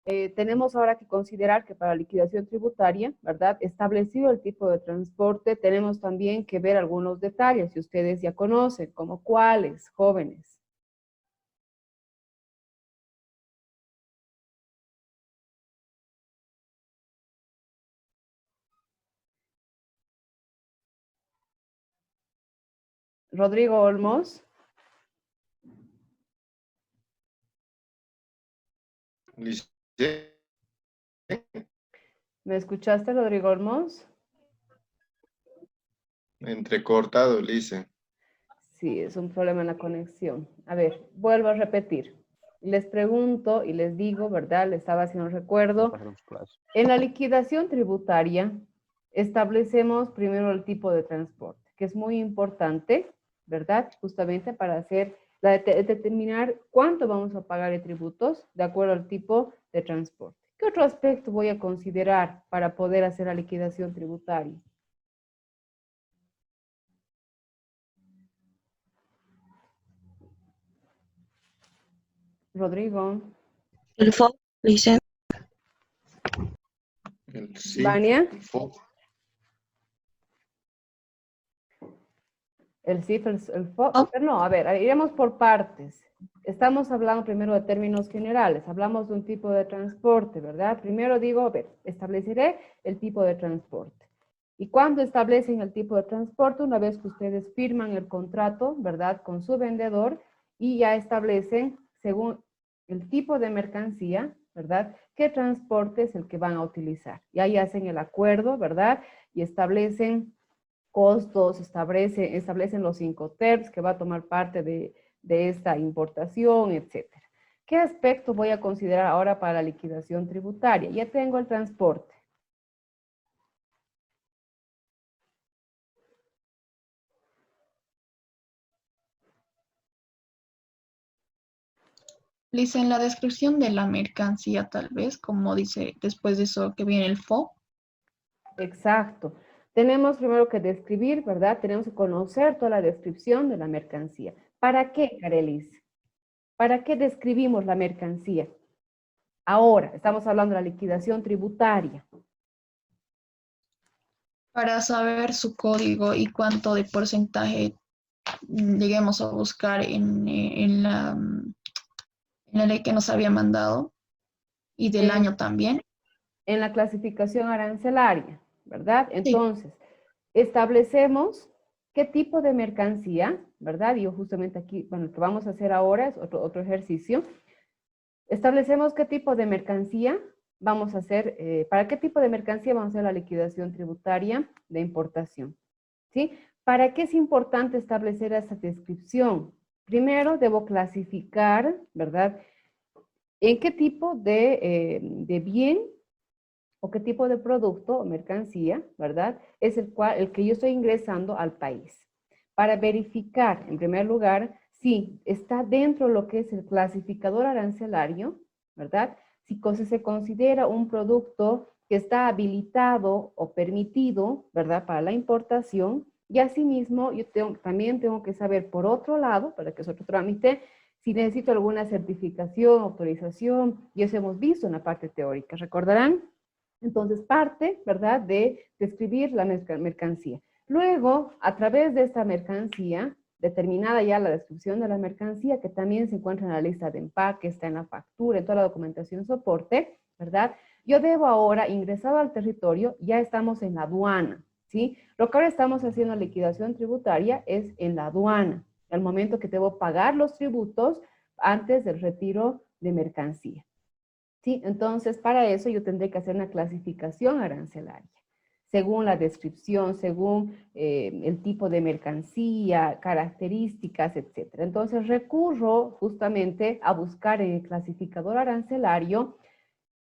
tenemos ahora que considerar que para liquidación tributaria, ¿verdad? Establecido el tipo de transporte, tenemos también que ver algunos detalles, si ustedes ya conocen, como cuáles, jóvenes. Rodrigo Olmos. Lice. ¿Me escuchaste, Rodrigo Olmos? Entrecortado, Lice. Sí, es un problema en la conexión. A ver, vuelvo a repetir. Les pregunto y les digo, ¿verdad? Les estaba haciendo un recuerdo. En la liquidación tributaria establecemos primero el tipo de transporte, que es muy importante, ¿verdad? Justamente para hacer determinar cuánto vamos a pagar de tributos de acuerdo al tipo de transporte. ¿Qué otro aspecto voy a considerar para poder hacer la liquidación tributaria? Rodrigo. El FOB, Lice. El sí, Vania. el FOB. El CIF, el FOB. Pero no, a ver, iremos por partes. Estamos hablando primero de términos generales. Hablamos de un tipo de transporte, ¿verdad? Primero digo, a ver, estableceré el tipo de transporte. Y cuando establecen el tipo de transporte, una vez que ustedes firman el contrato, ¿verdad? Con su vendedor y ya establecen, según el tipo de mercancía, ¿verdad? ¿Qué transporte es el que van a utilizar? Y ahí hacen el acuerdo, ¿verdad? Y establecen costos, establecen los Incoterms que va a tomar parte de esta importación, etcétera. ¿Qué aspecto voy a considerar ahora para la liquidación tributaria? Ya tengo el transporte. Dice en la descripción de la mercancía, tal vez, como dice después de eso que viene el FOB. Exacto. Tenemos primero que describir, ¿verdad? Tenemos que conocer toda la descripción de la mercancía. ¿Para qué, Carelis? ¿Para qué describimos la mercancía? Ahora, estamos hablando de la liquidación tributaria. Para saber su código y cuánto de porcentaje lleguemos a buscar en la ley que nos había mandado y del año también. En la clasificación arancelaria, ¿verdad? Sí. Entonces, establecemos qué tipo de mercancía, ¿verdad? Y yo justamente aquí, bueno, lo que vamos a hacer ahora es otro ejercicio. Establecemos qué tipo de mercancía vamos a hacer, para qué tipo de mercancía vamos a hacer la liquidación tributaria de importación, ¿sí? ¿Para qué es importante establecer esa descripción? Primero, debo clasificar, ¿verdad? ¿En qué tipo de bien o qué tipo de producto o mercancía, ¿verdad? Es el que yo estoy ingresando al país. Para verificar, en primer lugar, si está dentro de lo que es el clasificador arancelario, ¿verdad? Si se considera un producto que está habilitado o permitido, ¿verdad? Para la importación, y asimismo yo también tengo que saber por otro lado, para que es otro trámite, si necesito alguna certificación, autorización, y eso hemos visto en la parte teórica, ¿recordarán? Entonces, parte, ¿verdad?, de describir la mercancía. Luego, a través de esta mercancía, determinada ya la descripción de la mercancía, que también se encuentra en la lista de empaque, está en la factura, en toda la documentación soporte, ¿verdad? Yo debo ahora, ingresado al territorio, ya estamos en la aduana, ¿sí? Lo que ahora estamos haciendo liquidación tributaria es en la aduana, al momento que debo pagar los tributos antes del retiro de mercancía. ¿Sí? Entonces, para eso yo tendré que hacer una clasificación arancelaria, según la descripción, según el tipo de mercancía, características, etc. Entonces, recurro justamente a buscar en el clasificador arancelario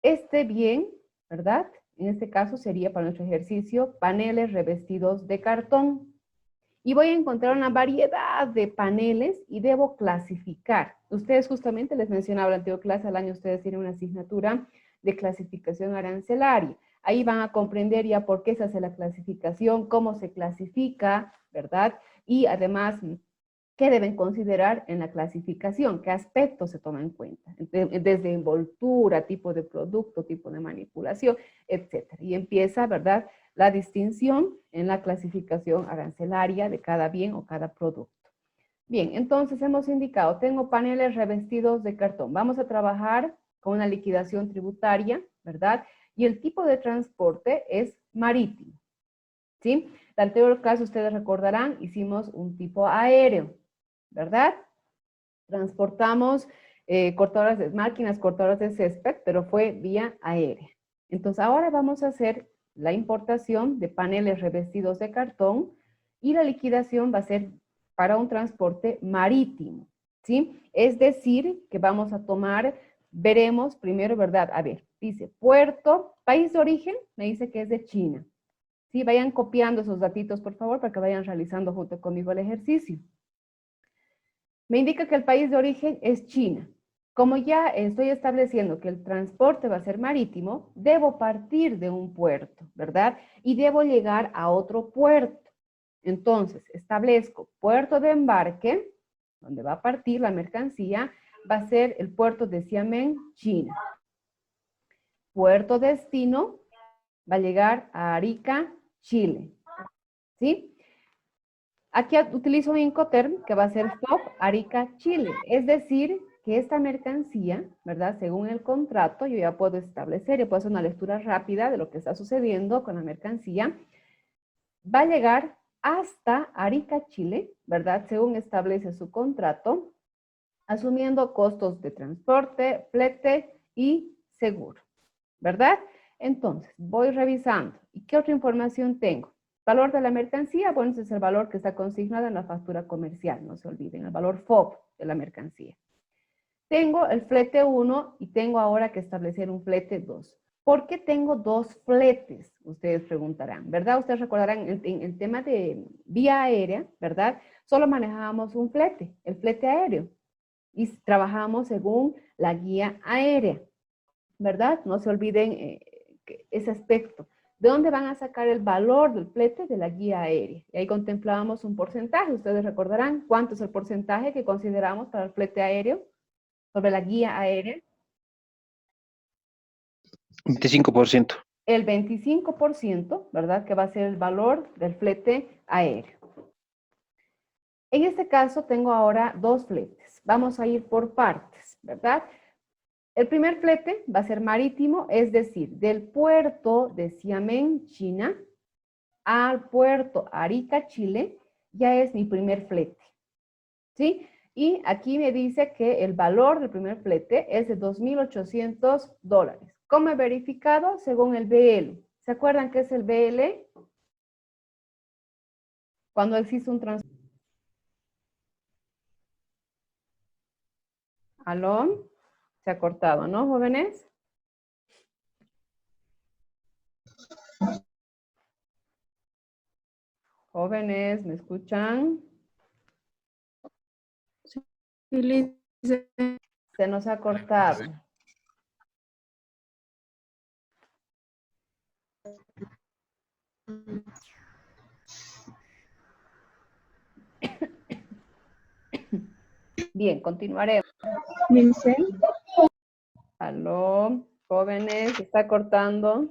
este bien, ¿verdad? En este caso sería para nuestro ejercicio paneles revestidos de cartón. Y voy a encontrar una variedad de paneles y debo clasificar. Ustedes justamente les mencionaba en la anterior clase, al año ustedes tienen una asignatura de clasificación arancelaria. Ahí van a comprender ya por qué se hace la clasificación, cómo se clasifica, ¿verdad? Y además, ¿Qué deben considerar en la clasificación? ¿Qué aspectos se toman en cuenta? Desde envoltura, tipo de producto, tipo de manipulación, etc. Y empieza, ¿verdad?, la distinción en la clasificación arancelaria de cada bien o cada producto. Bien, entonces hemos indicado, tengo paneles revestidos de cartón. Vamos a trabajar con una liquidación tributaria, ¿verdad? Y el tipo de transporte es marítimo, ¿sí? En el anterior caso, ustedes recordarán, hicimos un tipo aéreo, ¿verdad? Transportamos máquinas cortadoras de césped, pero fue vía aérea. Entonces, ahora vamos a hacer la importación de paneles revestidos de cartón y la liquidación va a ser para un transporte marítimo, ¿sí? Es decir, que vamos a tomar, veremos primero, ¿verdad? A ver, dice puerto, país de origen, me dice que es de China. Sí, vayan copiando esos datitos, por favor, para que vayan realizando junto conmigo el ejercicio. Me indica que el país de origen es China. Como ya estoy estableciendo que el transporte va a ser marítimo, debo partir de un puerto, ¿verdad? Y debo llegar a otro puerto. Entonces, establezco puerto de embarque, donde va a partir la mercancía, va a ser el puerto de Xiamen, China. Puerto destino va a llegar a Arica, Chile. ¿Sí? Aquí utilizo un Incoterm que va a ser FOB Arica, Chile. Es decir, que esta mercancía, ¿verdad? Según el contrato, yo ya puedo establecer, yo puedo hacer una lectura rápida de lo que está sucediendo con la mercancía. Va a llegar hasta Arica, Chile, ¿verdad? Según establece su contrato, asumiendo costos de transporte, flete y seguro, ¿verdad? Entonces, voy revisando. ¿Y qué otra información tengo? Valor de la mercancía, bueno, ese es el valor que está consignado en la factura comercial, no se olviden, el valor FOB de la mercancía. Tengo el flete 1 y tengo ahora que establecer un flete 2. ¿Por qué tengo dos fletes? Ustedes preguntarán, ¿verdad? Ustedes recordarán en el tema de vía aérea, ¿verdad? Solo manejábamos un flete, el flete aéreo, y trabajábamos según la guía aérea, ¿verdad? No se olviden ese aspecto. ¿De dónde van a sacar el valor del flete? De la guía aérea. Y ahí contemplábamos un porcentaje. Ustedes recordarán cuánto es el porcentaje que consideramos para el flete aéreo sobre la guía aérea. 25%. El 25%, ¿verdad? Que va a ser el valor del flete aéreo. En este caso tengo ahora dos fletes. Vamos a ir por partes, ¿verdad? El primer flete va a ser marítimo, es decir, del puerto de Xiamen, China, al puerto Arica, Chile, ya es mi primer flete, ¿sí? Y aquí me dice que el valor del primer flete es de $2,800. ¿Cómo he verificado? Según el BL. ¿Se acuerdan qué es el BL? Cuando existe un transporte. ¿Aló? Se ha cortado, ¿no, jóvenes? Jóvenes, ¿me escuchan? Se nos ha cortado. Bien, continuaremos. Aló, jóvenes, ¿se está cortando?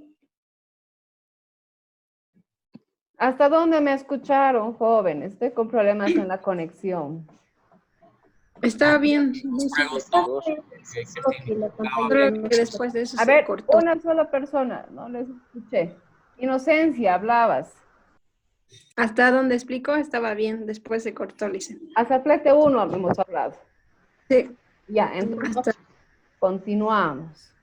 ¿Hasta dónde me escucharon, jóvenes? Estoy con problemas en la conexión. Está bien. Solo que después de eso A se ver, cortó. una sola persona, no les escuché. Inocencia, hablabas. Hasta donde explicó estaba bien, después se cortó, Lice. Hasta el flete 1 hemos hablado. Sí, Ya, entonces hasta continuamos.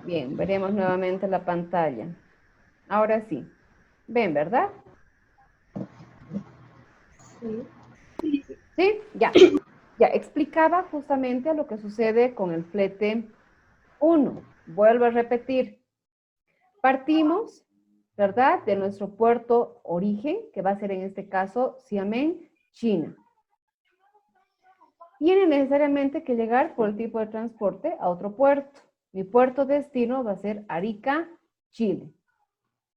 Bien, veremos nuevamente la pantalla. Ahora sí. ¿Ven, verdad? Sí. ¿Sí? Ya. Ya, explicaba justamente lo que sucede con el flete 1. Vuelvo a repetir. Partimos, ¿verdad? De nuestro puerto origen, que va a ser en este caso Xiamen, China. Tiene necesariamente que llegar por el tipo de transporte a otro puerto. Mi puerto destino va a ser Arica, Chile.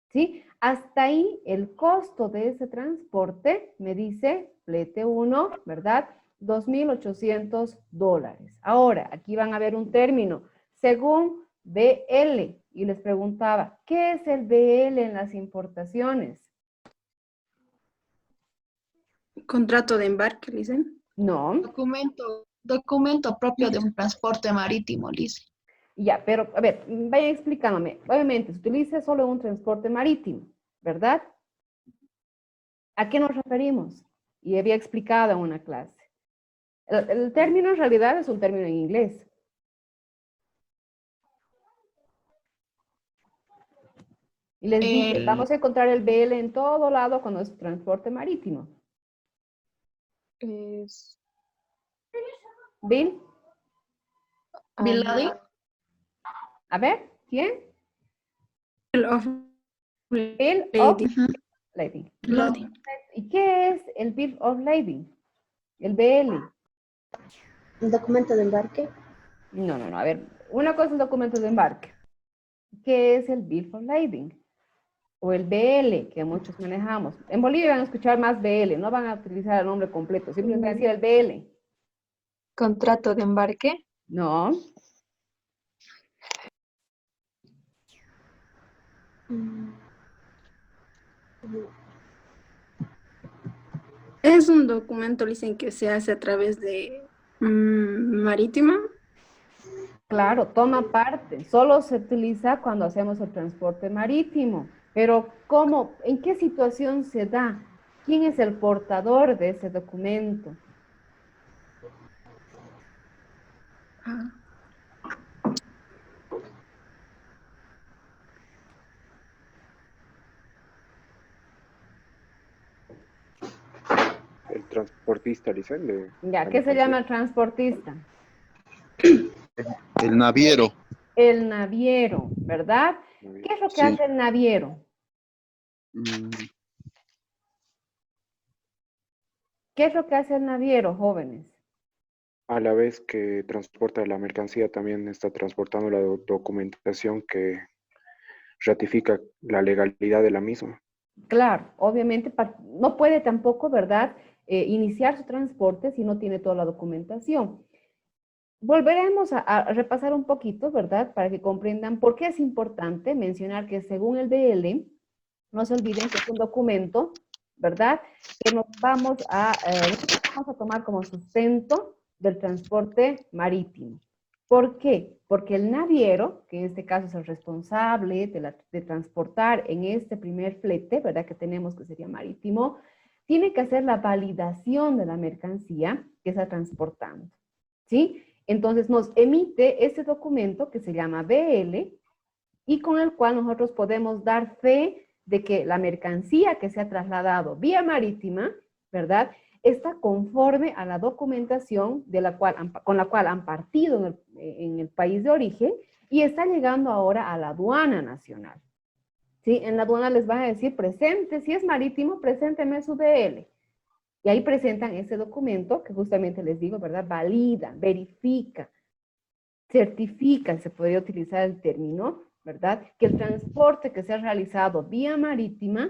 ¿Sí? Hasta ahí el costo de ese transporte, me dice flete 1, ¿verdad? $2,800. Ahora, aquí van a ver un término, según BL, y les preguntaba, ¿qué es el BL en las importaciones? Contrato de embarque, dicen. No, Documento propio de un transporte marítimo, Lice. ya, pero a ver, vayan explicándome. Obviamente, se utiliza solo un transporte marítimo, ¿verdad? ¿A qué nos referimos? Y había explicado en una clase. El término en realidad es un término en inglés. Y les dije, vamos a encontrar el BL en todo lado cuando es transporte marítimo. Es ¿Bill? Bill Lading. A ver, ¿quién? Bill of Bill of lading. Lading. Loading. ¿Y qué es el Bill of Lading? El BL. ¿Un documento de embarque? No. A ver, una cosa es el documento de embarque. ¿Qué es el Bill of Lading? O el BL, que muchos manejamos. En Bolivia van a escuchar más BL, no van a utilizar el nombre completo, siempre van a decir el BL. contrato de embarque. No, Es un documento, dicen, que se hace a través de marítima. claro, toma parte. Solo se utiliza cuando hacemos el transporte marítimo. Pero, ¿cómo? ¿En qué situación se da? ¿Quién es el portador de ese documento? Ah, El transportista, dicen, de Ya, la ¿qué se mercancía. llama el transportista? El naviero. El naviero, ¿verdad? ¿Qué es lo que Sí. hace el naviero? Mm, ¿Qué es lo que hace el naviero, jóvenes? A la vez que transporta la mercancía, también está transportando la documentación que ratifica la legalidad de la misma. Claro, obviamente no puede tampoco, ¿verdad?, iniciar su transporte si no tiene toda la documentación. Volveremos a repasar un poquito, ¿verdad?, para que comprendan por qué es importante mencionar que según el BL, no se olviden que es un documento, ¿verdad?, que nos vamos a tomar como sustento del transporte marítimo. ¿Por qué? Porque el naviero, que en este caso es el responsable de transportar en este primer flete, ¿verdad?, que tenemos que sería marítimo, tiene que hacer la validación de la mercancía que está transportando, ¿sí? Entonces nos emite ese documento que se llama BL y con el cual nosotros podemos dar fe de que la mercancía que se ha trasladado vía marítima, ¿verdad?, está conforme a la documentación con la cual han partido en el país de origen y está llegando ahora a la aduana nacional. ¿Sí? En la aduana les van a decir, presente, si es marítimo, presénteme su BL. Y ahí presentan ese documento que justamente les digo, ¿verdad? Valida, verifica, certifica, se podría utilizar el término, ¿verdad?, que el transporte que se ha realizado vía marítima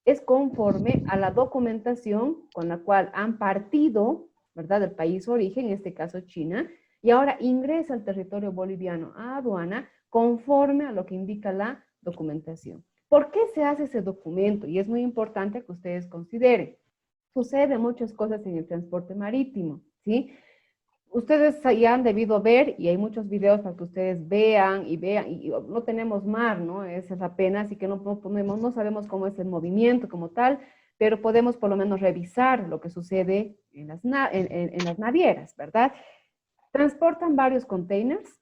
es conforme a la documentación con la cual han partido, ¿verdad?, del país origen, en este caso China, y ahora ingresa al territorio boliviano a aduana conforme a lo que indica la documentación. ¿Por qué se hace ese documento? Y es muy importante que ustedes consideren. Suceden muchas cosas en el transporte marítimo, ¿sí? Ustedes ya han debido ver, y hay muchos videos para que ustedes vean, y no tenemos mar, ¿no? Esa es la pena, así que no sabemos cómo es el movimiento como tal, pero podemos por lo menos revisar lo que sucede en las navieras, ¿verdad? Transportan varios containers,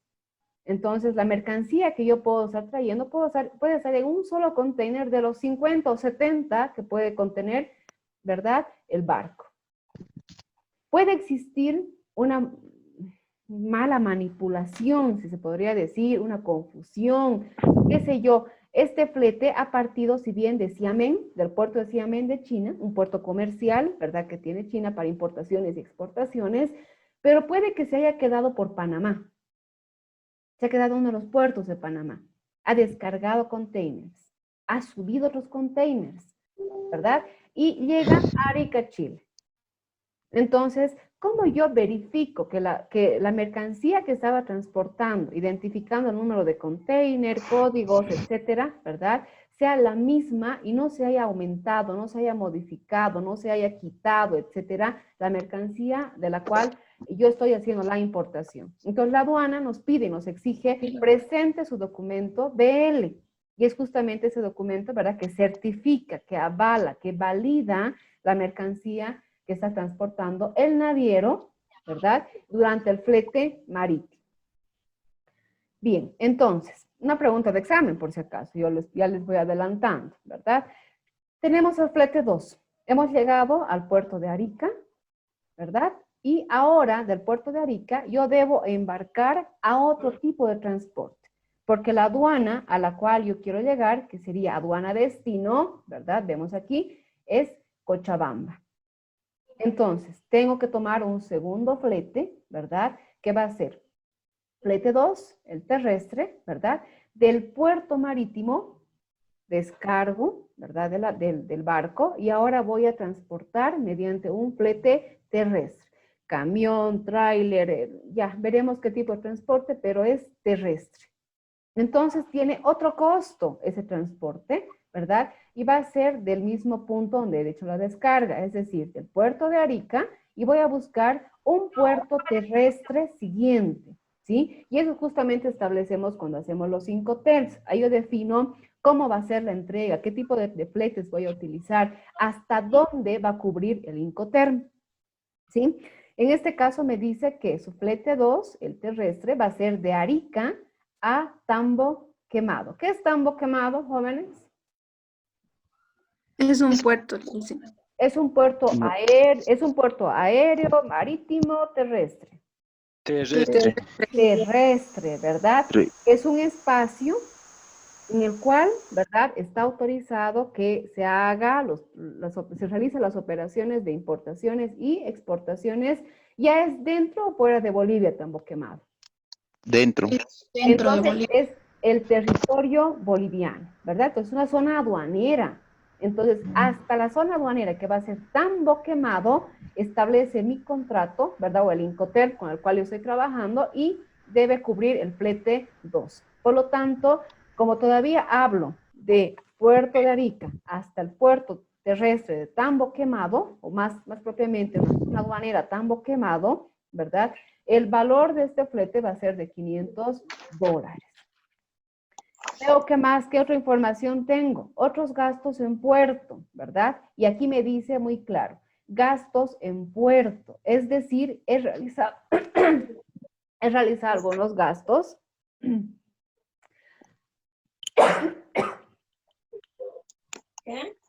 entonces la mercancía que yo puedo estar trayendo puede estar en un solo container de los 50 o 70 que puede contener, ¿verdad?, el barco. Puede existir una mala manipulación, si se podría decir, una confusión, qué sé yo. Este flete ha partido, si bien de Xiamen, del puerto de Xiamen de China, un puerto comercial, ¿verdad?, que tiene China para importaciones y exportaciones, pero puede que se haya quedado por Panamá. Se ha quedado en uno de los puertos de Panamá. Ha descargado containers. ha subido otros containers, ¿verdad? Y llega a Arica, Chile. Entonces, ¿cómo yo verifico que la mercancía que estaba transportando, identificando el número de container, códigos, etcétera, ¿verdad?, sea la misma y no se haya aumentado, no se haya modificado, no se haya quitado, etcétera, la mercancía de la cual yo estoy haciendo la importación? Entonces, la aduana nos pide, nos exige, presente su documento BL. Y es justamente ese documento, ¿verdad?, que certifica, que avala, que valida la mercancía que está transportando el naviero, ¿verdad?, durante el flete marítimo. Bien, entonces, una pregunta de examen, por si acaso, ya les voy adelantando, ¿verdad? Tenemos el flete 2. Hemos llegado al puerto de Arica, ¿verdad? Y ahora, del puerto de Arica, yo debo embarcar a otro tipo de transporte, porque la aduana a la cual yo quiero llegar, que sería aduana destino, ¿verdad?, vemos aquí, es Cochabamba. Entonces, tengo que tomar un segundo flete, ¿verdad?, que va a ser flete 2, el terrestre, ¿verdad?, del puerto marítimo, descargo, ¿verdad?, del barco, y ahora voy a transportar mediante un flete terrestre. Camión, tráiler, ya veremos qué tipo de transporte, pero es terrestre. Entonces tiene otro costo ese transporte, ¿verdad? Y va a ser del mismo punto donde he hecho la descarga, es decir, del puerto de Arica, y voy a buscar un puerto terrestre siguiente, ¿sí? Y eso justamente establecemos cuando hacemos los Incoterms. Ahí yo defino cómo va a ser la entrega, qué tipo de fletes voy a utilizar, hasta dónde va a cubrir el Incoterm, ¿sí? En este caso me dice que su flete 2, el terrestre, va a ser de Arica a Tambo Quemado. ¿Qué es Tambo Quemado, jóvenes? Es un puerto, dicen. Es un puerto aéreo, marítimo, terrestre. Terrestre. Terrestre, ¿verdad? Sí. Es un espacio en el cual, ¿verdad?, está autorizado que se haga, se realicen las operaciones de importaciones y exportaciones. ¿Ya es dentro o fuera de Bolivia, Tambo Quemado? Dentro. Dentro de Entonces Bolivia. es el territorio boliviano, ¿verdad? Entonces es una zona aduanera. Entonces hasta la zona aduanera, que va a ser Tambo Quemado, establece mi contrato, ¿verdad?, o el Incoterm con el cual yo estoy trabajando, y debe cubrir el flete 2. Por lo tanto, como todavía hablo de Puerto de Arica hasta el puerto terrestre de Tambo Quemado, o más propiamente una zona aduanera Tambo Quemado, ¿verdad?, el valor de este flete va a ser de $500. Veo que más, ¿qué otra información tengo? Otros gastos en puerto, ¿verdad? Y aquí me dice muy claro, gastos en puerto, es decir, he realizado algunos gastos.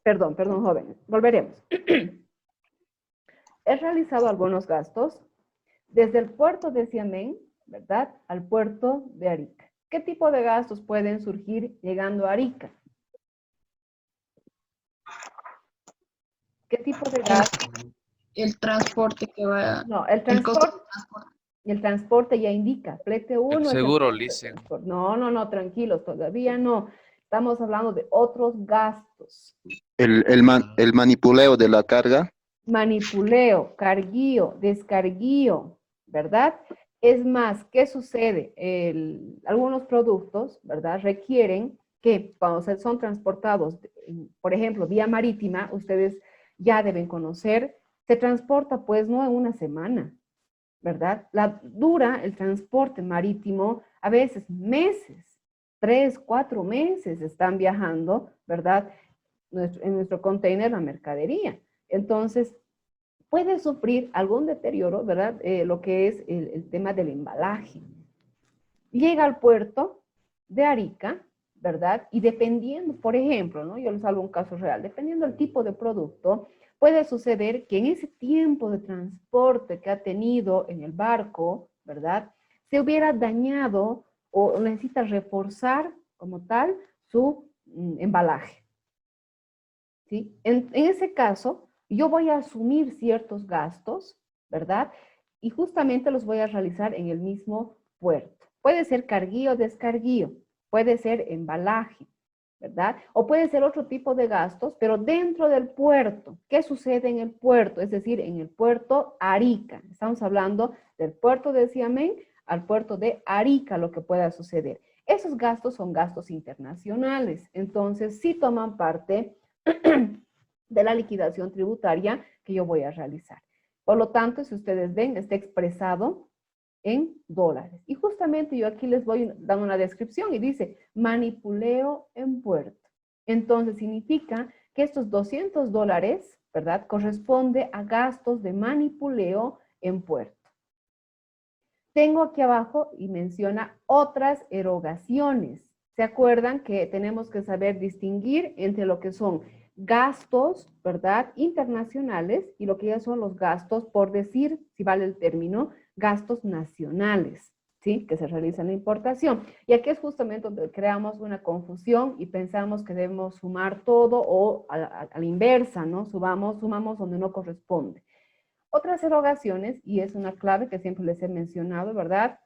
Perdón, jóvenes, volveremos. He realizado algunos gastos desde el puerto de Xiamén, ¿verdad?, al puerto de Arica. ¿Qué tipo de gastos pueden surgir llegando a Arica? ¿Qué tipo de gastos? El transporte que va. No, el costo transporte. del transporte. El transporte ya indica, flete 1 es el seguro, costo de Licen. transporte. No, tranquilos, todavía no. Estamos hablando de otros gastos. El manipuleo de la carga. Manipuleo, carguío, descarguío, ¿verdad? Es más, ¿qué sucede? Algunos productos, ¿verdad?, requieren que cuando son transportados, por ejemplo, vía marítima, ustedes ya deben conocer, se transporta pues no en una semana, ¿verdad? Dura el transporte marítimo a veces meses, 3, 4 meses están viajando, ¿verdad?, en nuestro container la mercadería. Entonces, puede sufrir algún deterioro, ¿verdad? Lo que es el tema del embalaje. Llega al puerto de Arica, ¿verdad? Y dependiendo, por ejemplo, ¿no?, yo les hablo un caso real, dependiendo del tipo de producto, puede suceder que en ese tiempo de transporte que ha tenido en el barco, ¿verdad?, se hubiera dañado o necesita reforzar como tal su embalaje. ¿Sí? En ese caso, yo voy a asumir ciertos gastos, ¿verdad? Y justamente los voy a realizar en el mismo puerto. Puede ser carguío o descarguío, puede ser embalaje, ¿verdad? O puede ser otro tipo de gastos, pero dentro del puerto. ¿Qué sucede en el puerto? Es decir, en el puerto Arica. Estamos hablando del puerto de Xiamén al puerto de Arica, lo que pueda suceder. Esos gastos son gastos internacionales, entonces sí toman parte de la liquidación tributaria que yo voy a realizar. Por lo tanto, si ustedes ven, está expresado en dólares. Y justamente yo aquí les voy dando una descripción y dice manipuleo en puerto. Entonces significa que estos $200, ¿verdad? Corresponde a gastos de manipuleo en puerto. Tengo aquí abajo y menciona otras erogaciones. ¿Se acuerdan que tenemos que saber distinguir entre lo que son gastos, ¿verdad? Internacionales y lo que ya son los gastos, por decir, si vale el término, gastos nacionales, ¿sí? Que se realizan en la importación. Y aquí es justamente donde creamos una confusión y pensamos que debemos sumar todo o a la inversa, ¿no? Sumamos donde no corresponde. Otras erogaciones, y es una clave que siempre les he mencionado, ¿verdad?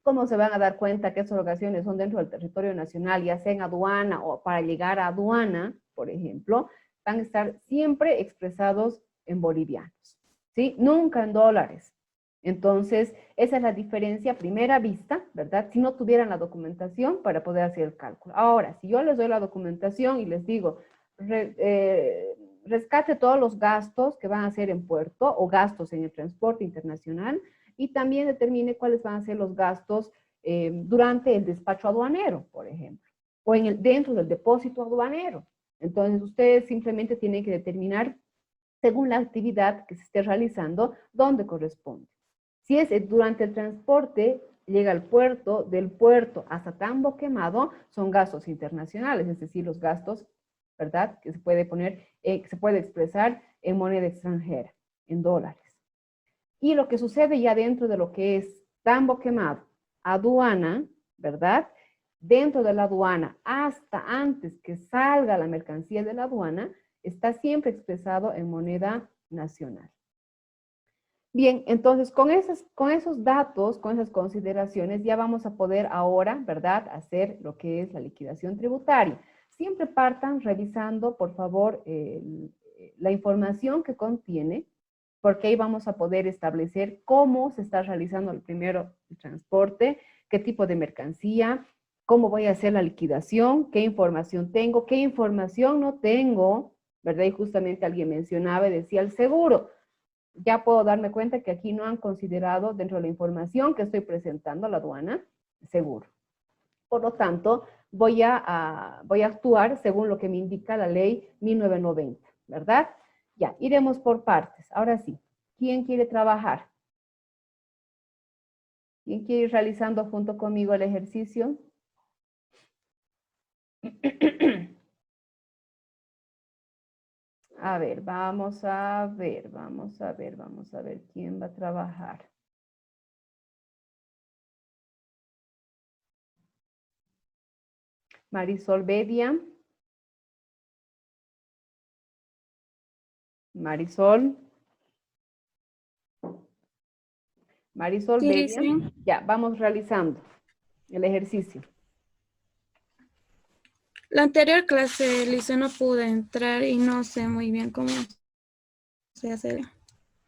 ¿Cómo se van a dar cuenta que esas erogaciones son dentro del territorio nacional, ya sea en aduana o para llegar a aduana, por ejemplo? Van a estar siempre expresados en bolivianos, ¿sí? Nunca en dólares. Entonces, esa es la diferencia a primera vista, ¿verdad? Si no tuvieran la documentación para poder hacer el cálculo. Ahora, si yo les doy la documentación y les digo, rescate todos los gastos que van a hacer en puerto o gastos en el transporte internacional y también determine cuáles van a ser los gastos durante el despacho aduanero, por ejemplo, o dentro del depósito aduanero. Entonces, ustedes simplemente tienen que determinar, según la actividad que se esté realizando, dónde corresponde. Si es durante el transporte, llega al puerto, del puerto hasta Tambo Quemado, son gastos internacionales, es decir, los gastos, ¿verdad? Que se puede poner, que se puede expresar en moneda extranjera, en dólares. Y lo que sucede ya dentro de lo que es Tambo Quemado, aduana, ¿verdad? Dentro de la aduana, hasta antes que salga la mercancía de la aduana, está siempre expresado en moneda nacional. Bien, entonces con esos datos, con esas consideraciones, ya vamos a poder ahora, ¿verdad?, hacer lo que es la liquidación tributaria. Siempre partan revisando, por favor, la información que contiene, porque ahí vamos a poder establecer cómo se está realizando el transporte, qué tipo de mercancía, cómo voy a hacer la liquidación, qué información tengo, qué información no tengo, ¿verdad? Y justamente alguien mencionaba y decía el seguro. Ya puedo darme cuenta que aquí no han considerado dentro de la información que estoy presentando a la aduana seguro. Por lo tanto, voy a actuar según lo que me indica la ley 1990, ¿verdad? Ya, iremos por partes. Ahora sí, ¿quién quiere trabajar? ¿Quién quiere ir realizando junto conmigo el ejercicio? A ver, vamos a ver quién va a trabajar. Marisol Bedia. Marisol. Marisol Sí, Bedia. sí. Ya, vamos realizando el ejercicio. La anterior clase, Lice, no pude entrar y no sé muy bien cómo se hace.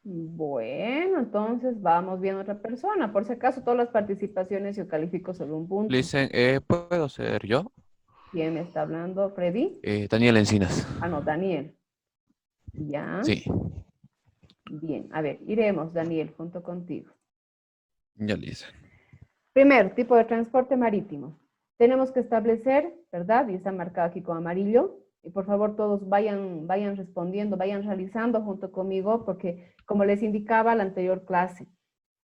Bueno, entonces vamos viendo otra persona. Por si acaso, todas las participaciones yo califico solo un punto. Listen, ¿puedo ser yo? ¿Quién me está hablando? ¿Freddy? Daniel Encinas. Ah, no, Daniel. Ya. Sí, Bien, a ver, iremos, Daniel, junto contigo. ya listen. Primero, tipo de transporte marítimo. Tenemos que establecer, ¿verdad? Y está marcado aquí con amarillo. Y por favor todos vayan respondiendo, vayan realizando junto conmigo, porque como les indicaba la anterior clase,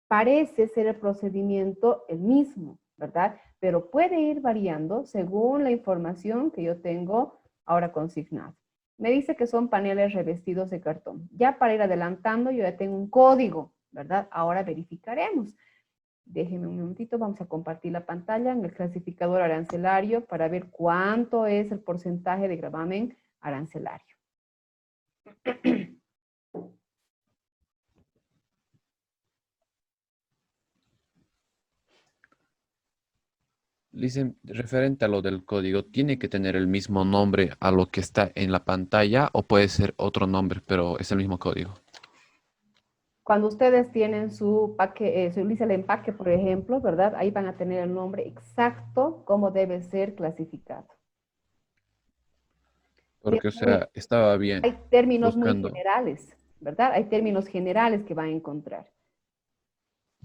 parece ser el procedimiento el mismo, ¿verdad? Pero puede ir variando según la información que yo tengo ahora consignada. Me dice que son paneles revestidos de cartón. Ya para ir adelantando, yo ya tengo un código, ¿verdad? Ahora verificaremos. Déjenme un minutito, vamos a compartir la pantalla en el clasificador arancelario para ver cuánto es el porcentaje de gravamen arancelario. Dicen, referente a lo del código, ¿tiene que tener el mismo nombre a lo que está en la pantalla o puede ser otro nombre, pero es el mismo código? Cuando ustedes tienen su paquete, su lista de empaque, por ejemplo, ¿verdad? Ahí van a tener el nombre exacto, cómo debe ser clasificado. Porque, o sea, estaba bien Hay términos muy buscando. generales, ¿verdad? Hay términos generales que van a encontrar.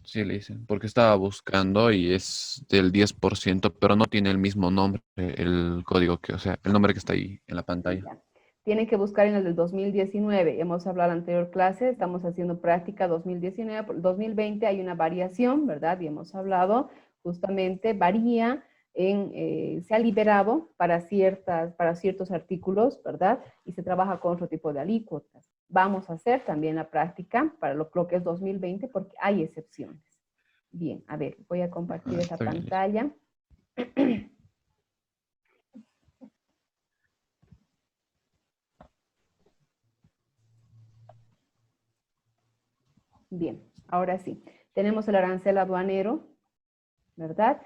Sí, le dicen, porque estaba buscando y es del 10%, pero no tiene el mismo nombre, el código que, o sea, el nombre que está ahí en la pantalla. Ya. Tienen que buscar en el del 2019. Hemos hablado en la anterior clase, estamos haciendo práctica 2019. Por 2020 hay una variación, ¿verdad? Y hemos hablado justamente, varía se ha liberado para ciertos artículos, ¿verdad? Y se trabaja con otro tipo de alícuotas. Vamos a hacer también la práctica para lo que es 2020 porque hay excepciones. Bien, a ver, voy a compartir esa Está bien, Lisa. pantalla. Bien, ahora sí. Tenemos el arancel aduanero, ¿verdad?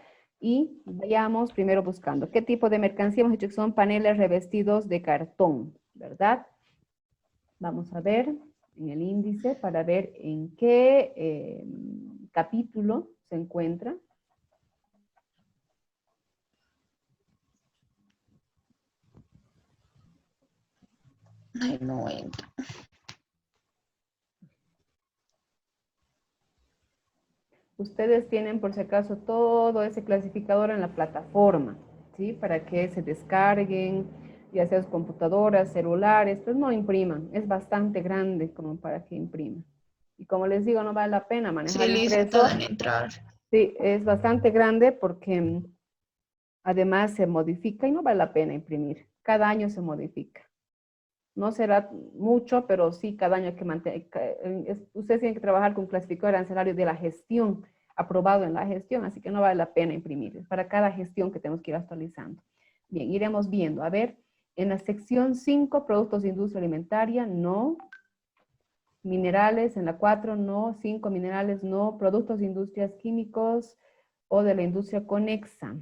Y vayamos primero buscando. ¿Qué tipo de mercancía? Hemos dicho que son paneles revestidos de cartón, ¿verdad? Vamos a ver en el índice para ver en qué capítulo se encuentra. Ay, no entra. Ustedes tienen por si acaso todo ese clasificador en la plataforma, ¿sí? Para que se descarguen, ya sea sus computadoras, celulares, pues no impriman. Es bastante grande como para que impriman. Y como les digo, no vale la pena Sí, manejar Lisa, impreso. tarda en entrar. Sí, es bastante grande porque además se modifica y no vale la pena imprimir. Cada año se modifica. No será mucho, pero sí cada año hay que mantener. Ustedes tienen que trabajar con clasificador arancelario de la gestión, aprobado en la gestión, así que no vale la pena imprimir. Es para cada gestión que tenemos que ir actualizando. Bien, iremos viendo. A ver, en la sección 5, productos de industria alimentaria, no. Minerales, en la 4, no. 5, minerales, no. Productos de industrias químicos o de la industria conexa.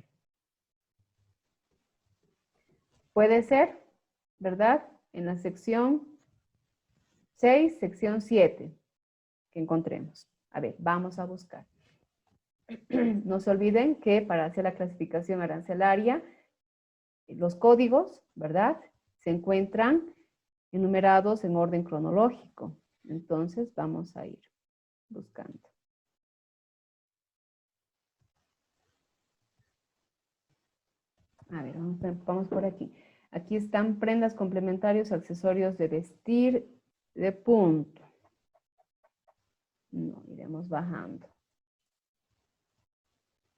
Puede ser, ¿verdad? En la sección 6, sección 7, que encontremos. A ver, vamos a buscar. No se olviden que para hacer la clasificación arancelaria, los códigos, ¿verdad? Se encuentran enumerados en orden cronológico. Entonces, vamos a ir buscando. A ver, vamos por aquí. Aquí están prendas complementarios, accesorios de vestir de punto. No, iremos bajando.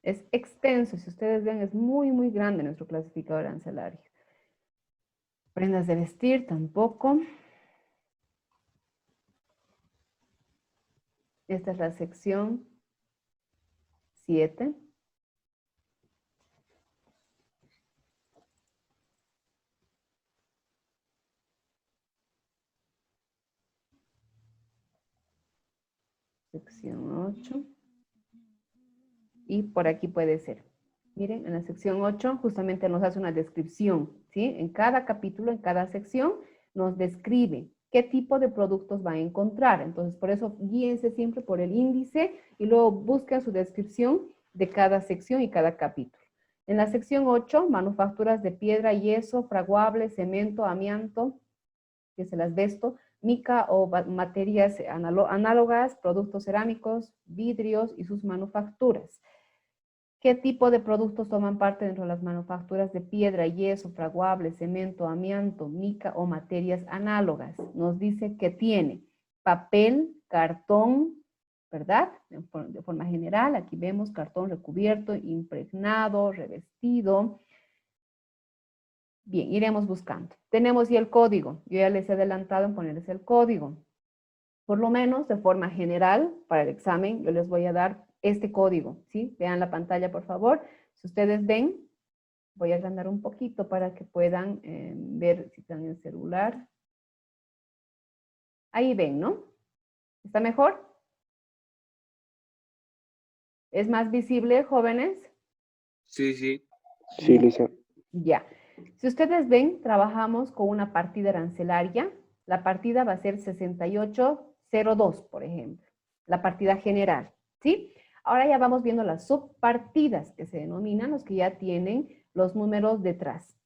Es extenso, si ustedes ven, es muy, muy grande nuestro clasificador arancelario. Prendas de vestir tampoco. Esta es la sección 7. Sección 8. Y por aquí puede ser. Miren, en la sección 8 justamente nos hace una descripción, ¿sí? En cada capítulo, en cada sección, nos describe qué tipo de productos va a encontrar. Entonces, por eso guíense siempre por el índice y luego busquen su descripción de cada sección y cada capítulo. En la sección 8, manufacturas de piedra, yeso, fraguable, cemento, amianto, que es el asbesto, mica o materias análogas, productos cerámicos, vidrios y sus manufacturas. ¿Qué tipo de productos toman parte dentro de las manufacturas de piedra, yeso, fraguable, cemento, amianto, mica o materias análogas? Nos dice que tiene papel, cartón, ¿verdad? De forma general, aquí vemos cartón recubierto, impregnado, revestido. Bien, iremos buscando. Tenemos ya el código. Yo ya les he adelantado en ponerles el código. Por lo menos, de forma general, para el examen, yo les voy a dar este código, ¿sí? Vean la pantalla, por favor. Si ustedes ven, voy a agrandar un poquito para que puedan ver si están en el celular. Ahí ven, ¿no? ¿Está mejor? ¿Es más visible, jóvenes? Sí, sí. Sí, Lisa. Ya. Si ustedes ven, trabajamos con una partida arancelaria. La partida va a ser 6802, por ejemplo. La partida general, ¿sí? Ahora ya vamos viendo las subpartidas que se denominan, los que ya tienen los números detrás.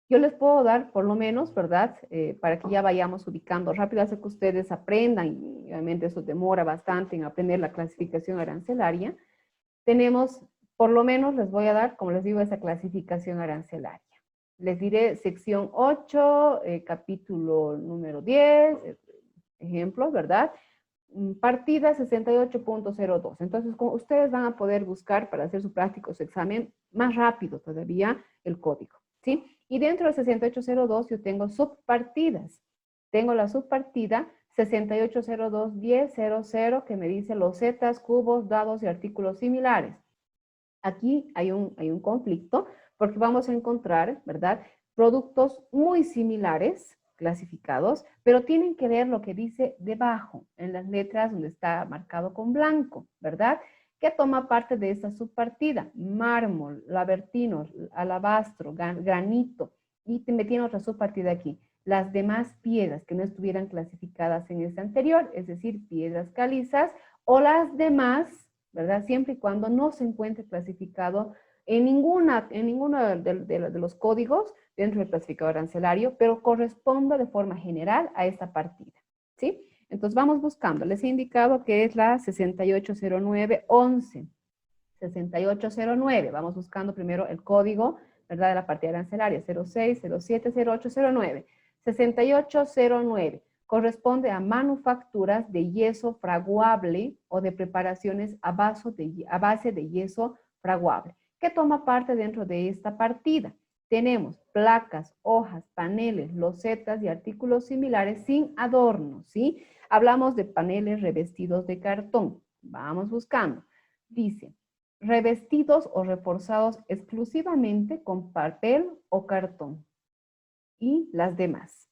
Yo les puedo dar, por lo menos, ¿verdad? Para que ya vayamos ubicando rápido, hace que ustedes aprendan, y obviamente eso demora bastante en aprender la clasificación arancelaria. Tenemos, por lo menos, les voy a dar, como les digo, esa clasificación arancelaria. Les diré sección 8, capítulo número 10, ejemplos, ¿verdad? Partida 68.02. Entonces, ustedes van a poder buscar para hacer su práctico, su examen, más rápido todavía el código, ¿sí? Y dentro del 6802 yo tengo subpartidas. Tengo la subpartida 6802.10.00 que me dice los zetas, cubos, dados y artículos similares. Aquí hay un conflicto porque vamos a encontrar, ¿verdad? Productos muy similares clasificados, pero tienen que leer lo que dice debajo, en las letras donde está marcado con blanco, ¿verdad? ¿Qué toma parte de esta subpartida? Mármol, labertino, alabastro, granito, y me tiene otra subpartida aquí. Las demás piedras que no estuvieran clasificadas en esta anterior, es decir, piedras calizas, o las demás, ¿verdad? Siempre y cuando no se encuentre clasificado en ninguno de los códigos dentro del clasificador arancelario, pero corresponda de forma general a esta partida, ¿sí? Entonces vamos buscando. Les he indicado que es la 680911. 6809. Vamos buscando primero el código, ¿verdad? De la partida arancelaria. 06, 07, 08, 09. 6809. Corresponde a manufacturas de yeso fraguable o de preparaciones a base de yeso fraguable. ¿Qué toma parte dentro de esta partida? Tenemos placas, hojas, paneles, losetas y artículos similares sin adornos, ¿sí? Hablamos de paneles revestidos de cartón. Vamos buscando. Dice, revestidos o reforzados exclusivamente con papel o cartón. Y las demás,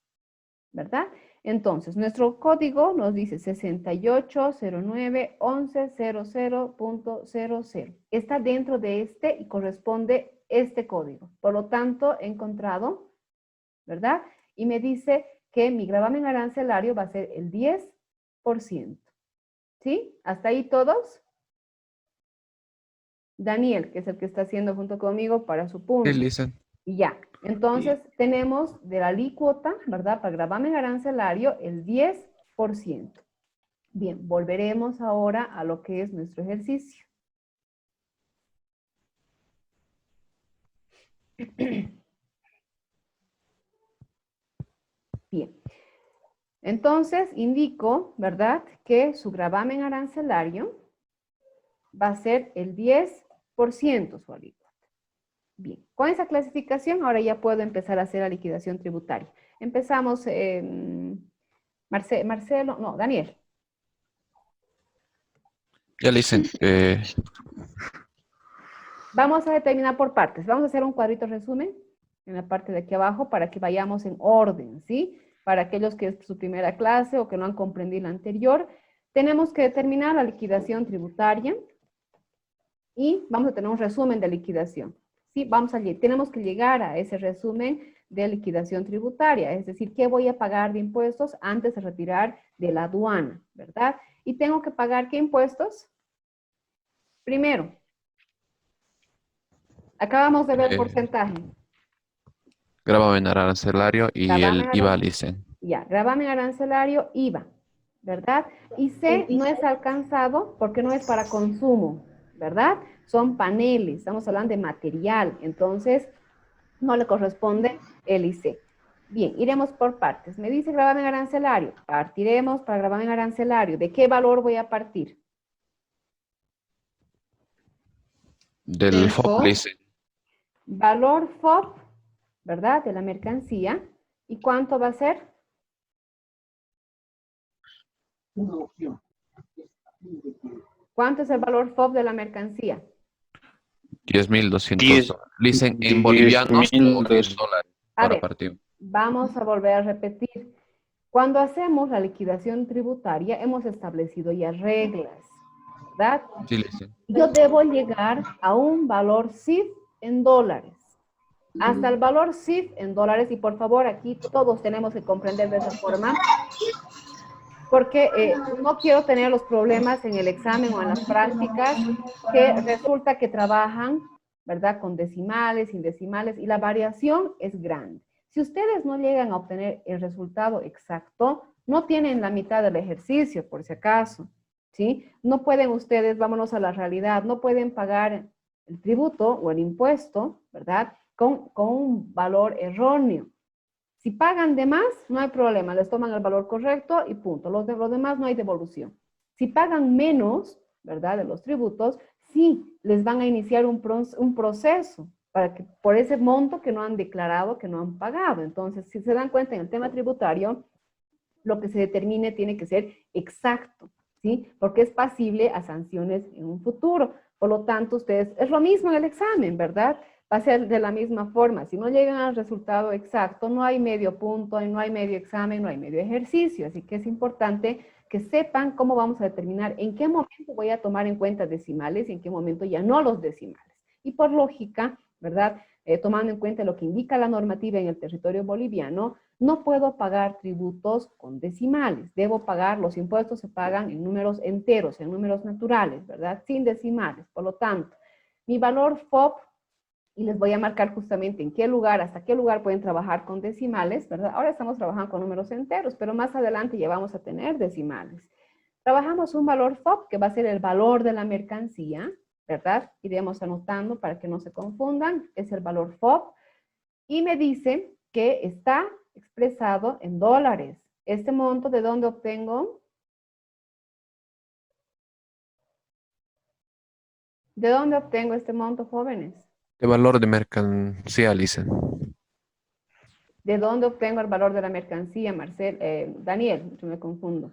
¿verdad? Entonces, nuestro código nos dice 68091100.00. Está dentro de este y corresponde este código. Por lo tanto, he encontrado, ¿verdad? Y me dice que mi gravamen arancelario va a ser el 10%. ¿Sí? ¿Hasta ahí todos? Daniel, que es el que está haciendo junto conmigo para su punto. Sí, listen. Y ya. Entonces, tenemos de la alícuota, ¿verdad? Para gravamen arancelario, el 10%. Bien, volveremos ahora a lo que es nuestro ejercicio. Bien. Entonces, indico, ¿verdad? Que su gravamen arancelario va a ser el 10% su alícuota. Bien, con esa clasificación ahora ya puedo empezar a hacer la liquidación tributaria. Empezamos, Marcelo, no, Daniel. Ya listen. Vamos a determinar por partes. Vamos a hacer un cuadrito resumen en la parte de aquí abajo para que vayamos en orden, ¿sí? Para aquellos que es su primera clase o que no han comprendido la anterior, tenemos que determinar la liquidación tributaria y vamos a tener un resumen de liquidación. Sí, tenemos que llegar a ese resumen de liquidación tributaria, es decir, ¿qué voy a pagar de impuestos antes de retirar de la aduana, verdad? Y tengo que pagar ¿qué impuestos? Primero, acabamos de ver el porcentaje. Gravamen arancelario y el IVA listen. Ya, gravamen arancelario, IVA, ¿verdad? Y C no es alcanzado porque no es para consumo, ¿verdad? Son paneles, estamos hablando de material, entonces no le corresponde el IC. Bien, iremos por partes. Me dice gravamen arancelario, partiremos para gravamen arancelario. ¿De qué valor voy a partir? Del FOB listen. Valor FOB, ¿verdad? De la mercancía. ¿Y cuánto va a ser? ¿Cuánto es el valor FOB de la mercancía? 10.200. Listen en bolivianos o $10 para partir. Vamos a volver a repetir. Cuando hacemos la liquidación tributaria, hemos establecido ya reglas. ¿verdad? Sí, Licen. Yo debo llegar a un valor CIF en dólares. Hasta el valor CIF en dólares, y por favor aquí todos tenemos que comprender de esa forma, porque no quiero tener los problemas en el examen o en las prácticas que resulta que trabajan, ¿verdad? Con decimales, sin decimales, y la variación es grande. Si ustedes no llegan a obtener el resultado exacto, no tienen la mitad del ejercicio, por si acaso, ¿sí? No pueden ustedes, vámonos a la realidad, no pueden pagar el tributo o el impuesto, ¿verdad? Con un valor erróneo. Si pagan de más, no hay problema, les toman el valor correcto y punto. Los demás no hay devolución. Si pagan menos, ¿verdad? De los tributos, sí, les van a iniciar un proceso para que, por ese monto que no han declarado, que no han pagado. Entonces, si se dan cuenta en el tema tributario, lo que se determine tiene que ser exacto, ¿sí? Porque es pasible a sanciones en un futuro. Por lo tanto, ustedes, es lo mismo en el examen, ¿verdad? Va a ser de la misma forma. Si no llegan al resultado exacto, no hay medio punto, no hay medio examen, no hay medio ejercicio. Así que es importante que sepan cómo vamos a determinar en qué momento voy a tomar en cuenta decimales y en qué momento ya no los decimales. Y por lógica, ¿verdad? Tomando en cuenta lo que indica la normativa en el territorio boliviano, no puedo pagar tributos con decimales. Debo pagar, los impuestos se pagan en números enteros, en números naturales, ¿verdad? Sin decimales. Por lo tanto, mi valor FOB, y les voy a marcar justamente en qué lugar, hasta qué lugar pueden trabajar con decimales, ¿verdad? Ahora estamos trabajando con números enteros, pero más adelante ya vamos a tener decimales. Trabajamos un valor FOB, que va a ser el valor de la mercancía, ¿verdad? Iremos anotando para que no se confundan, es el valor FOB, y me dice que está expresado en dólares. Este monto, ¿de dónde obtengo? ¿De dónde obtengo este monto, jóvenes? El valor de mercancía, Licen. ¿De dónde obtengo el valor de la mercancía, Marcel? Daniel, yo me confundo.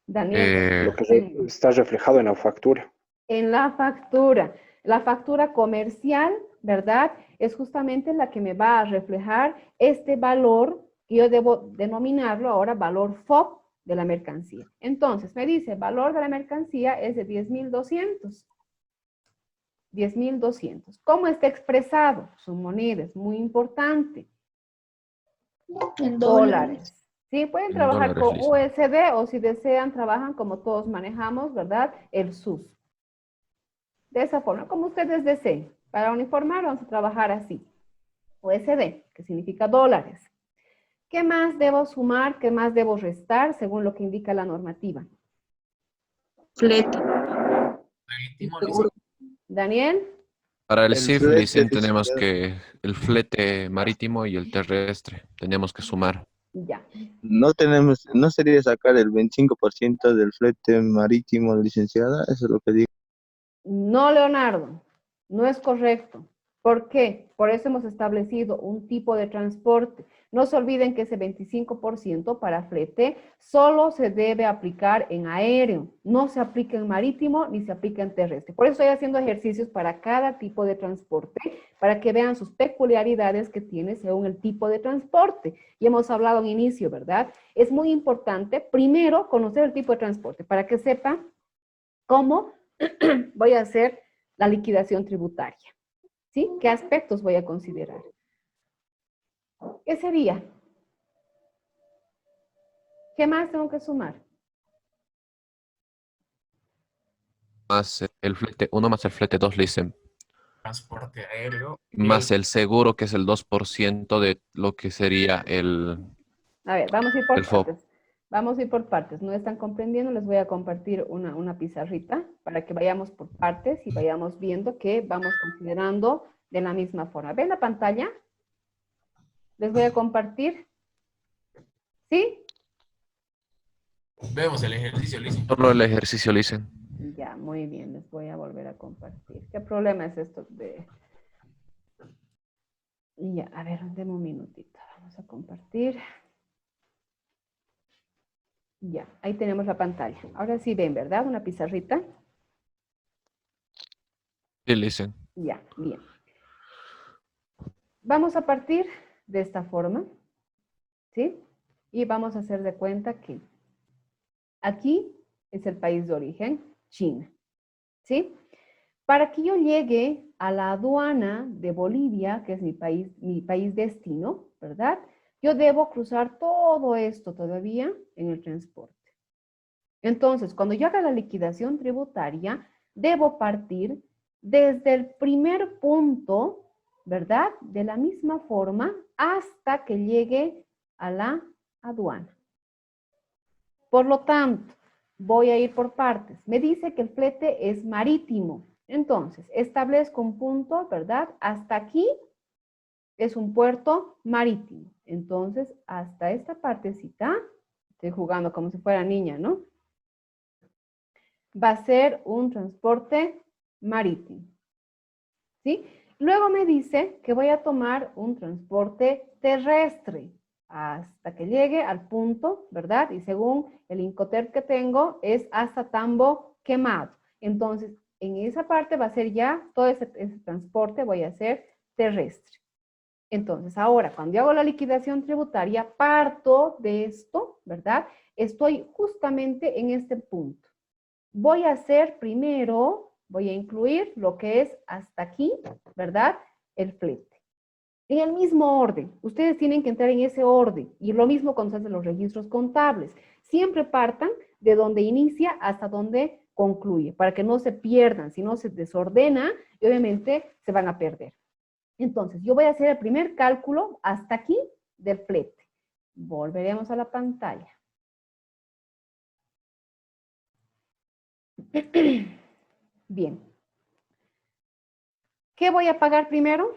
Daniel. Lo que está reflejado en la factura. En la factura. La factura comercial, ¿verdad? Es justamente la que me va a reflejar este valor que yo debo denominarlo ahora valor FOB de la mercancía. Entonces, me dice, valor de la mercancía es de 10.200. 10.200. ¿Cómo está expresado? Su moneda es muy importante. En Dólares. Sí, pueden En trabajar dólares, con listo. USD o si desean, trabajan como todos manejamos, ¿verdad? El SUS. De esa forma, como ustedes deseen. Para uniformar vamos a trabajar así. USD, que significa dólares. ¿Qué más debo sumar? ¿Qué más debo restar según lo que indica la normativa? Flete. Daniel. Para el El CIF, flete, Licen, dice. tenemos que el flete marítimo y el terrestre, tenemos que sumar. Ya. No sería sacar el 25% del flete marítimo, licenciada, eso es lo que digo. No, Leonardo, no es correcto. ¿Por qué? Por eso hemos establecido un tipo de transporte. No se olviden que ese 25% para flete solo se debe aplicar en aéreo. No se aplica en marítimo ni se aplica en terrestre. Por eso estoy haciendo ejercicios para cada tipo de transporte, para que vean sus peculiaridades que tiene según el tipo de transporte. Y hemos hablado en inicio, ¿verdad? Es muy importante, primero, conocer el tipo de transporte, para que sepa cómo voy a hacer la liquidación tributaria. ¿Sí? ¿Qué aspectos voy a considerar? ¿Qué sería? ¿Qué más tengo que sumar? Más el flete 1 más el flete 2, Licen. Transporte aéreo. Más el seguro, que es el 2% de lo que sería el A ver, vamos a ir por FOB. partes. Vamos a ir por partes. ¿No están comprendiendo? Les voy a compartir una pizarrita para que vayamos por partes y vayamos viendo que vamos considerando de la misma forma. ¿Ven la pantalla? Les voy a compartir. ¿Sí? Vemos el ejercicio, Licen. Solo el ejercicio, Licen. Ya, muy bien. Les voy a volver a compartir. ¿Qué problema es esto de...? Ya, a ver, denme un minutito. Vamos a compartir. Ya, ahí tenemos la pantalla. Ahora sí ven, ¿verdad? Una pizarrita. Sí, Licen. Ya, bien. Vamos a partir de esta forma, ¿sí? Y vamos a hacer de cuenta que aquí es el país de origen, China. ¿Sí? Para que yo llegue a la aduana de Bolivia, que es mi país destino, ¿verdad? Yo debo cruzar todo esto todavía en el transporte. Entonces, cuando yo haga la liquidación tributaria, debo partir desde el primer punto, ¿verdad? De la misma forma hasta que llegue a la aduana. Por lo tanto, voy a ir por partes. Me dice que el flete es marítimo. Entonces, establezco un punto, ¿verdad? Hasta aquí es un puerto marítimo. Entonces, hasta esta partecita, estoy jugando como si fuera niña, ¿no? Va a ser un transporte marítimo. ¿Sí? Luego me dice que voy a tomar un transporte terrestre hasta que llegue al punto, ¿verdad? Y según el Incoterm que tengo, es hasta Tambo Quemado. Entonces, en esa parte va a ser ya todo ese transporte, voy a hacer terrestre. Entonces, ahora, cuando yo hago la liquidación tributaria, parto de esto, ¿verdad? Estoy justamente en este punto. Voy a hacer primero, voy a incluir lo que es hasta aquí, ¿verdad? El flete. En el mismo orden, ustedes tienen que entrar en ese orden. Y lo mismo cuando se hacen los registros contables. Siempre partan de donde inicia hasta donde concluye, para que no se pierdan, si no se desordena, y obviamente se van a perder. Entonces, yo voy a hacer el primer cálculo hasta aquí del flete. Volveremos a la pantalla. Bien. ¿Qué voy a pagar primero?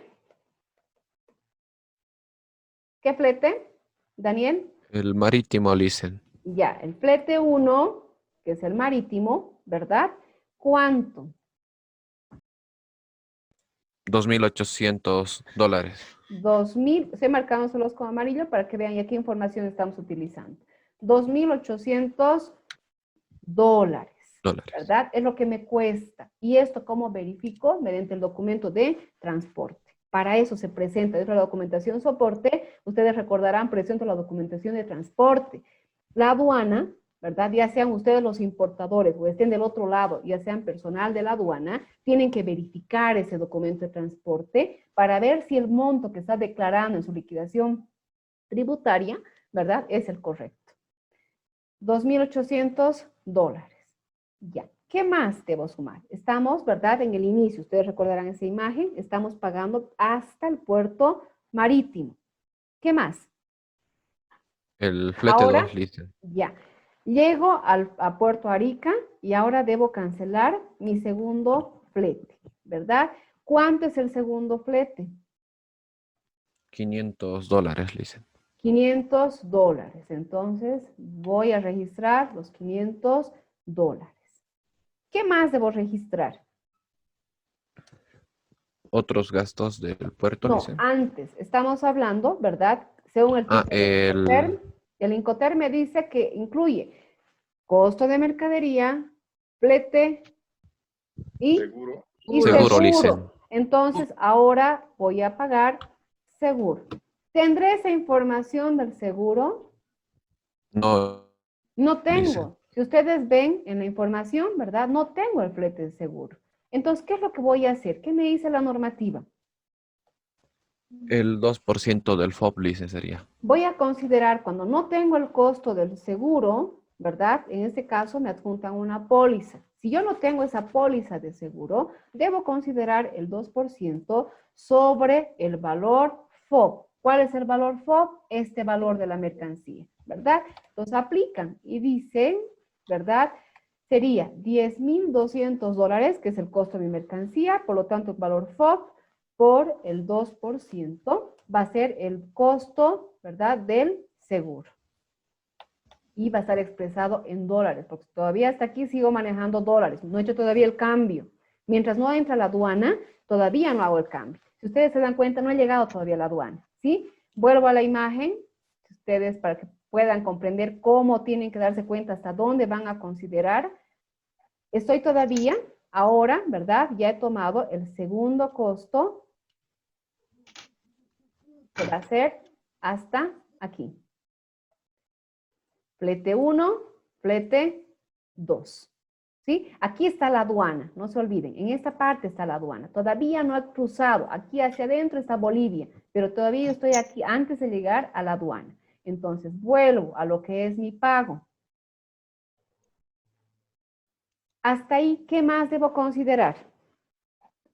¿Qué flete, Daniel? El marítimo, dicen. Ya, el flete 1, que es el marítimo, ¿verdad? ¿Cuánto? $2,800. 2,000, estoy marcando solo con amarillo para que vean ya qué información estamos utilizando. $2,800, ¿verdad? Es lo que me cuesta. ¿Y esto cómo verifico? Mediante el documento de transporte. Para eso se presenta dentro de la documentación soporte. Ustedes recordarán, presento la documentación de transporte. La aduana, ¿verdad? Ya sean ustedes los importadores o estén del otro lado, ya sean personal de la aduana, tienen que verificar ese documento de transporte para ver si el monto que está declarando en su liquidación tributaria, ¿verdad? Es el correcto. $2,800. Ya. ¿Qué más debo sumar? Estamos, ¿verdad? En el inicio, ustedes recordarán esa imagen, estamos pagando hasta el puerto marítimo. ¿Qué más? El flete Ahora, 2, dicen. ya. Llego a Puerto Arica y ahora debo cancelar mi segundo flete, ¿verdad? ¿Cuánto es el segundo flete? $500, dicen. $500. Entonces, voy a registrar los $500. ¿Qué más debo registrar? Otros gastos del puerto, No, dicen. antes, estamos hablando, ¿verdad? Según el tipo de Incoterm, el Incoterm me dice que incluye costo de mercadería, flete y Seguro. Seguro, dicen. Entonces, ahora voy a pagar seguro. ¿Tendré esa información del seguro? No, No tengo. dicen. Si ustedes ven en la información, ¿verdad? No tengo el flete de seguro. Entonces, ¿qué es lo que voy a hacer? ¿Qué me dice la normativa? El 2% del FOB, dicen, sería. Voy a considerar cuando no tengo el costo del seguro, ¿verdad? En este caso me adjuntan una póliza. Si yo no tengo esa póliza de seguro, debo considerar el 2% sobre el valor FOB. ¿Cuál es el valor FOB? Este valor de la mercancía, ¿verdad? Entonces aplican y dicen, ¿verdad? Sería $10,200, que es el costo de mi mercancía, por lo tanto el valor FOB por el 2% va a ser el costo, ¿verdad?, del seguro. Y va a estar expresado en dólares, porque todavía hasta aquí sigo manejando dólares, no he hecho todavía el cambio. Mientras no entra la aduana, todavía no hago el cambio. Si ustedes se dan cuenta, no ha llegado todavía la aduana, ¿sí? Vuelvo a la imagen, ustedes para que puedan comprender cómo tienen que darse cuenta hasta dónde van a considerar. Estoy todavía, ahora, ¿verdad? Ya he tomado el segundo costo, que va a ser hasta aquí. Flete 1, flete 2. ¿Sí? Aquí está la aduana, no se olviden, en esta parte está la aduana. Todavía no he cruzado, aquí hacia adentro está Bolivia, pero todavía estoy aquí antes de llegar a la aduana. Entonces, vuelvo a lo que es mi pago. Hasta ahí, ¿qué más debo considerar?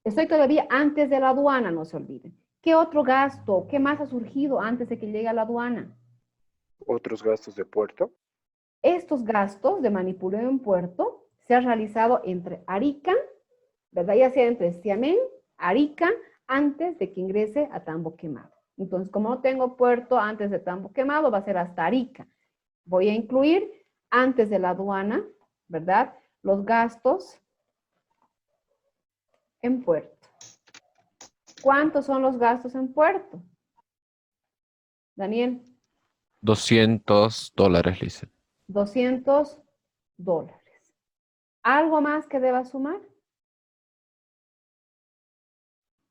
Estoy todavía antes de la aduana, no se olviden. ¿Qué otro gasto? ¿Qué más ha surgido antes de que llegue a la aduana? Otros gastos de puerto. Estos gastos de manipuleo en puerto se han realizado entre Arica, ¿verdad? Ya sea entre Estiamén, Arica, antes de que ingrese a Tambo Quemado. Entonces, como no tengo puerto antes de Tambo Quemado, va a ser hasta Arica. Voy a incluir antes de la aduana, ¿verdad? Los gastos en puerto. ¿Cuántos son los gastos en puerto? Daniel. $200, Lisa. $200. ¿Algo más que deba sumar?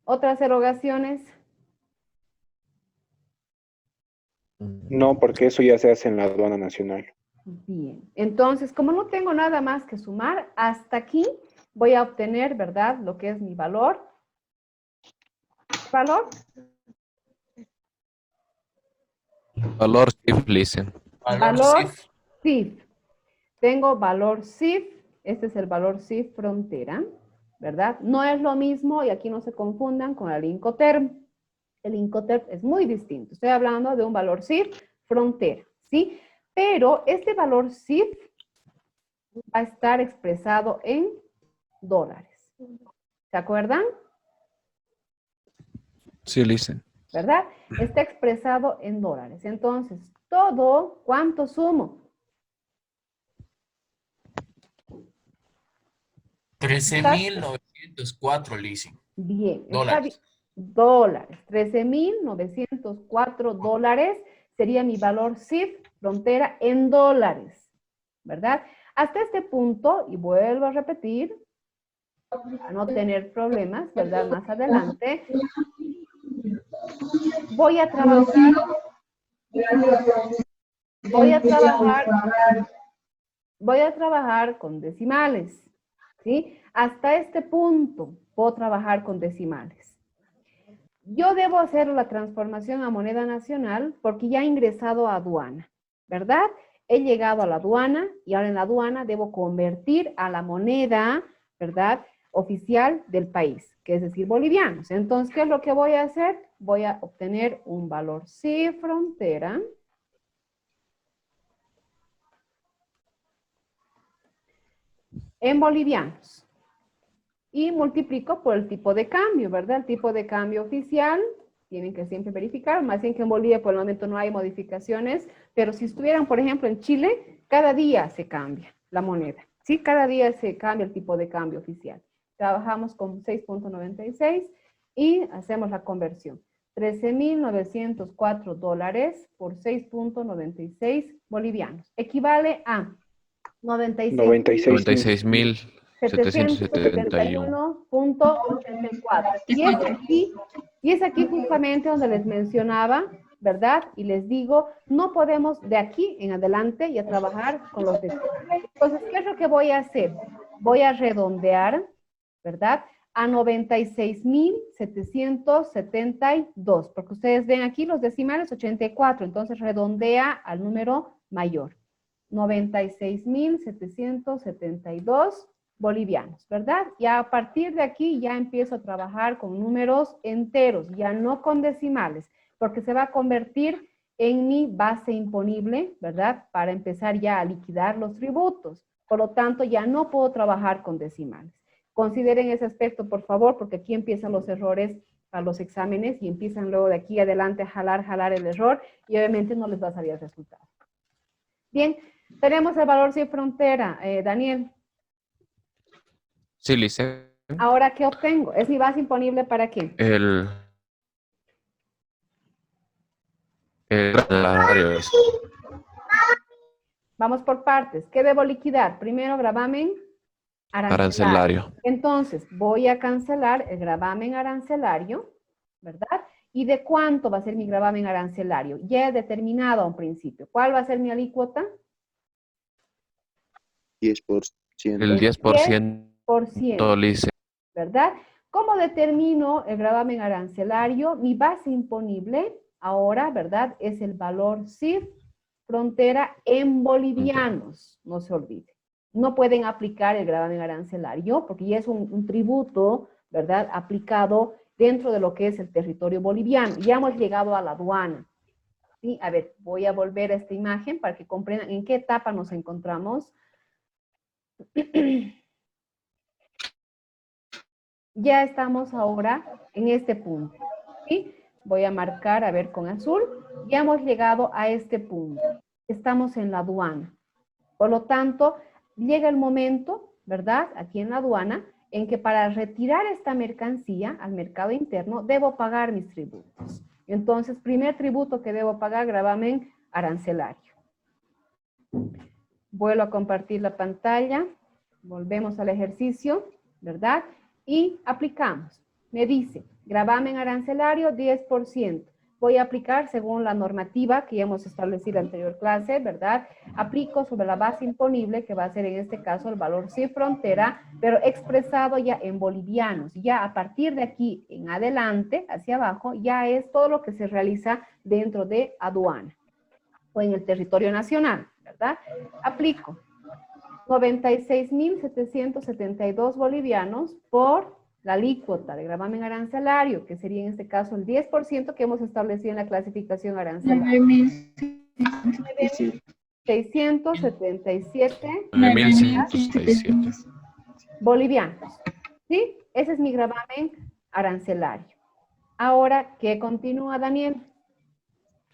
¿Otras erogaciones? No, porque eso ya se hace en la aduana nacional. Bien, entonces, como no tengo nada más que sumar, hasta aquí voy a obtener, ¿verdad? Lo que es mi valor. ¿Valor? Valor CIF, Lisa. Valor CIF. Tengo valor CIF, este es el valor CIF frontera, ¿verdad? No es lo mismo, y aquí no se confundan con el Incoterm. El Incoterm es muy distinto. Estoy hablando de un valor CIF frontera, ¿sí? Pero este valor CIF va a estar expresado en dólares. ¿Se acuerdan? Sí, Lisa. ¿Verdad? Está expresado en dólares. Entonces, todo, ¿cuánto sumo? 13.904, Lizzy. Bien. Dólares. Dólares. 13.904 dólares sería mi valor CIF frontera en dólares. ¿Verdad? Hasta este punto, y vuelvo a repetir, para no tener problemas, ¿verdad? Más adelante, voy a trabajar con decimales, ¿sí? Hasta este punto puedo trabajar con decimales. Yo debo hacer la transformación a moneda nacional porque ya he ingresado a aduana, ¿verdad? He llegado a la aduana y ahora en la aduana debo convertir a la moneda, ¿verdad?, oficial del país, que es decir, bolivianos. Entonces, ¿qué es lo que voy a hacer? Voy a obtener un valor CIF frontera en bolivianos. Y multiplico por el tipo de cambio, ¿verdad? El tipo de cambio oficial, tienen que siempre verificar, más bien que en Bolivia por el momento no hay modificaciones, pero si estuvieran, por ejemplo, en Chile, cada día se cambia la moneda, ¿sí? Cada día se cambia el tipo de cambio oficial. Trabajamos con 6.96 y hacemos la conversión. 13.904 dólares por 6.96 bolivianos. Equivale a 96.771.84. Y es aquí justamente donde les mencionaba, ¿verdad? Y les digo, no podemos de aquí en adelante ya trabajar con los decimales. Entonces, ¿qué es lo que voy a hacer? Voy a redondear, ¿verdad?, a 96.772, porque ustedes ven aquí los decimales 84, entonces redondea al número mayor. 96.772 bolivianos, ¿verdad? Y a partir de aquí ya empiezo a trabajar con números enteros, ya no con decimales, porque se va a convertir en mi base imponible, ¿verdad? Para empezar ya a liquidar los tributos. Por lo tanto, ya no puedo trabajar con decimales. Consideren ese aspecto, por favor, porque aquí empiezan los errores a los exámenes y empiezan luego de aquí adelante a jalar el error y obviamente no les va a salir el resultado. Bien, tenemos el valor sin frontera. Daniel. Sí, Lisa. Ahora, ¿qué obtengo? ¿Es mi base imponible para qué? El salario. Vamos por partes. ¿Qué debo liquidar? Primero, gravamen arancelario. Entonces, voy a cancelar el gravamen arancelario, ¿verdad? ¿Y de cuánto va a ser mi gravamen arancelario? Ya he determinado a un principio. ¿Cuál va a ser mi alícuota? 10%. El 10% lice. ¿Verdad? ¿Cómo determino el gravamen arancelario? Mi base imponible ahora, ¿verdad? Es el valor CIF frontera en bolivianos, no se olvide. No pueden aplicar el gravamen arancelario porque ya es un tributo, ¿verdad? Aplicado dentro de lo que es el territorio boliviano. Ya hemos llegado a la aduana. ¿Sí? A ver, voy a volver a esta imagen para que comprendan en qué etapa nos encontramos. Ya estamos ahora en este punto. ¿Sí? Voy a marcar, a ver, con azul. Ya hemos llegado a este punto. Estamos en la aduana. Por lo tanto, llega el momento, ¿verdad? Aquí en la aduana, en que para retirar esta mercancía al mercado interno, debo pagar mis tributos. Entonces, primer tributo que debo pagar, gravamen arancelario. Vuelvo a compartir la pantalla. Volvemos al ejercicio, ¿verdad? Y aplicamos. Me dice, gravamen arancelario 10%. Voy a aplicar según la normativa que ya hemos establecido en la anterior clase, ¿verdad? Aplico sobre la base imponible, que va a ser en este caso el valor CIF frontera, pero expresado ya en bolivianos. Ya a partir de aquí en adelante, hacia abajo, ya es todo lo que se realiza dentro de aduana o en el territorio nacional, ¿verdad? Aplico 96.772 bolivianos por la alícuota de gravamen arancelario, que sería en este caso el 10% que hemos establecido en la clasificación arancelaria. 9.677 bolivianos. ¿Sí? Ese es mi gravamen arancelario. Ahora, ¿qué continúa, Daniel?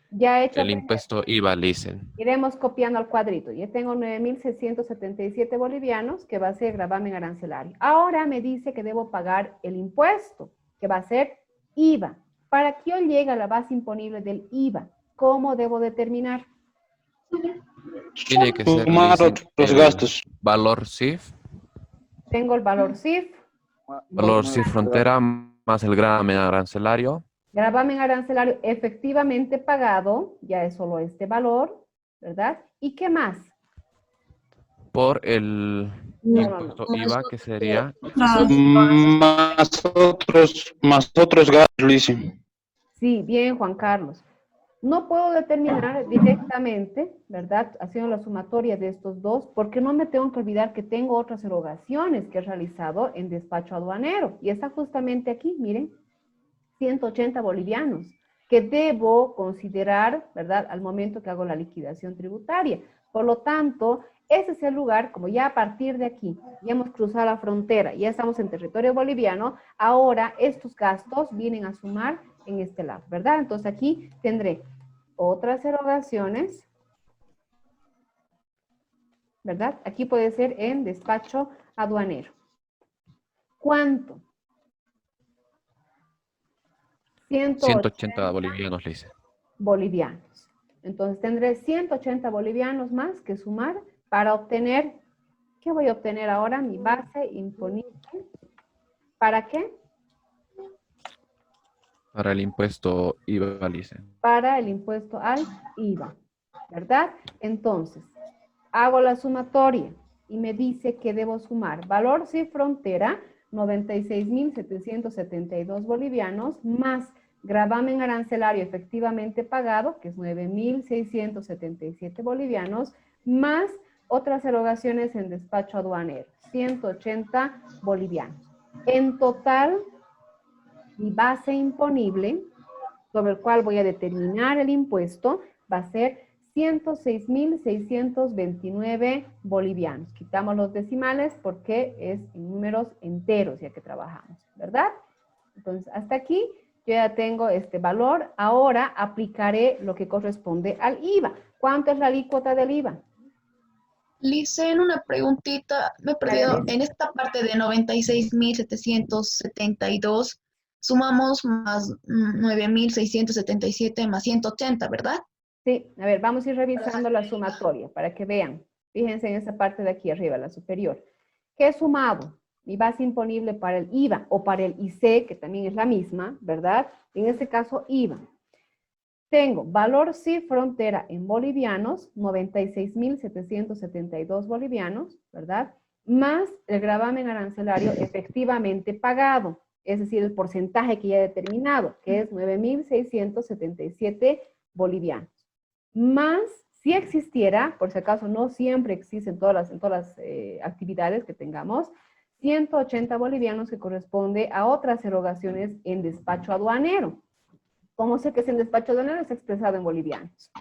Ya he hecho El impuesto IVA, dicen. iremos copiando al cuadrito. Ya tengo 9.677 bolivianos, que va a ser gravamen arancelario. Ahora me dice que debo pagar el impuesto, que va a ser IVA. ¿Para qué llega la base imponible del IVA? ¿Cómo debo determinar? Tiene que ser Sumar dicen, otros el gastos. valor CIF, Tengo el valor CIF, valor CIF frontera más el gravamen arancelario. gravamen arancelario efectivamente pagado, ya es solo este valor, ¿verdad? ¿Y qué más? Por el impuesto IVA, que sería Más otros gastos, dicen. Sí, bien, Juan Carlos. No puedo determinar directamente, ¿verdad? Haciendo la sumatoria de estos dos, porque no me tengo que olvidar que tengo otras erogaciones que he realizado en despacho aduanero. Y está justamente aquí, miren, 180 bolivianos, que debo considerar, ¿verdad? Al momento que hago la liquidación tributaria. Por lo tanto, ese es el lugar, como ya a partir de aquí, ya hemos cruzado la frontera, ya estamos en territorio boliviano, ahora estos gastos vienen a sumar en este lado, ¿verdad? Entonces aquí tendré otras erogaciones, ¿verdad? Aquí puede ser en despacho aduanero. ¿Cuánto? 180 bolivianos, dice. Bolivianos. Entonces tendré 180 bolivianos más que sumar para obtener, ¿qué voy a obtener ahora? Mi base imponible. ¿Para qué? Para el impuesto IVA, dicen. Para el impuesto al IVA, ¿verdad? Entonces, hago la sumatoria y me dice que debo sumar valor CIF frontera, 96.772 bolivianos, más gravamen arancelario efectivamente pagado, que es 9.677 bolivianos, más otras erogaciones en despacho aduanero, 180 bolivianos. En total, mi base imponible, sobre el cual voy a determinar el impuesto, va a ser 106.629 bolivianos. Quitamos los decimales porque es en números enteros ya que trabajamos, ¿verdad? Entonces, hasta aquí yo ya tengo este valor. Ahora aplicaré lo que corresponde al IVA. ¿Cuánto es la alícuota del IVA? Licen, una preguntita, me he perdido. En esta parte de 96.772, sumamos más 9.677 más 180, ¿verdad? Sí, a ver, vamos a ir revisando la sumatoria para que vean. Fíjense en esa parte de aquí arriba, la superior. ¿Qué he sumado? Mi base imponible para el IVA o para el IC, que también es la misma, ¿verdad? En este caso, IVA. Tengo valor sí frontera en bolivianos, 96.772 bolivianos, ¿verdad? Más el gravamen arancelario efectivamente pagado, es decir, el porcentaje que ya he determinado, que es 9.677 bolivianos. Más, si existiera, por si acaso no siempre existen en todas las actividades que tengamos, 180 bolivianos que corresponde a otras erogaciones en despacho aduanero. ¿Cómo sé que es en despacho aduanero? Es expresado en bolivianos,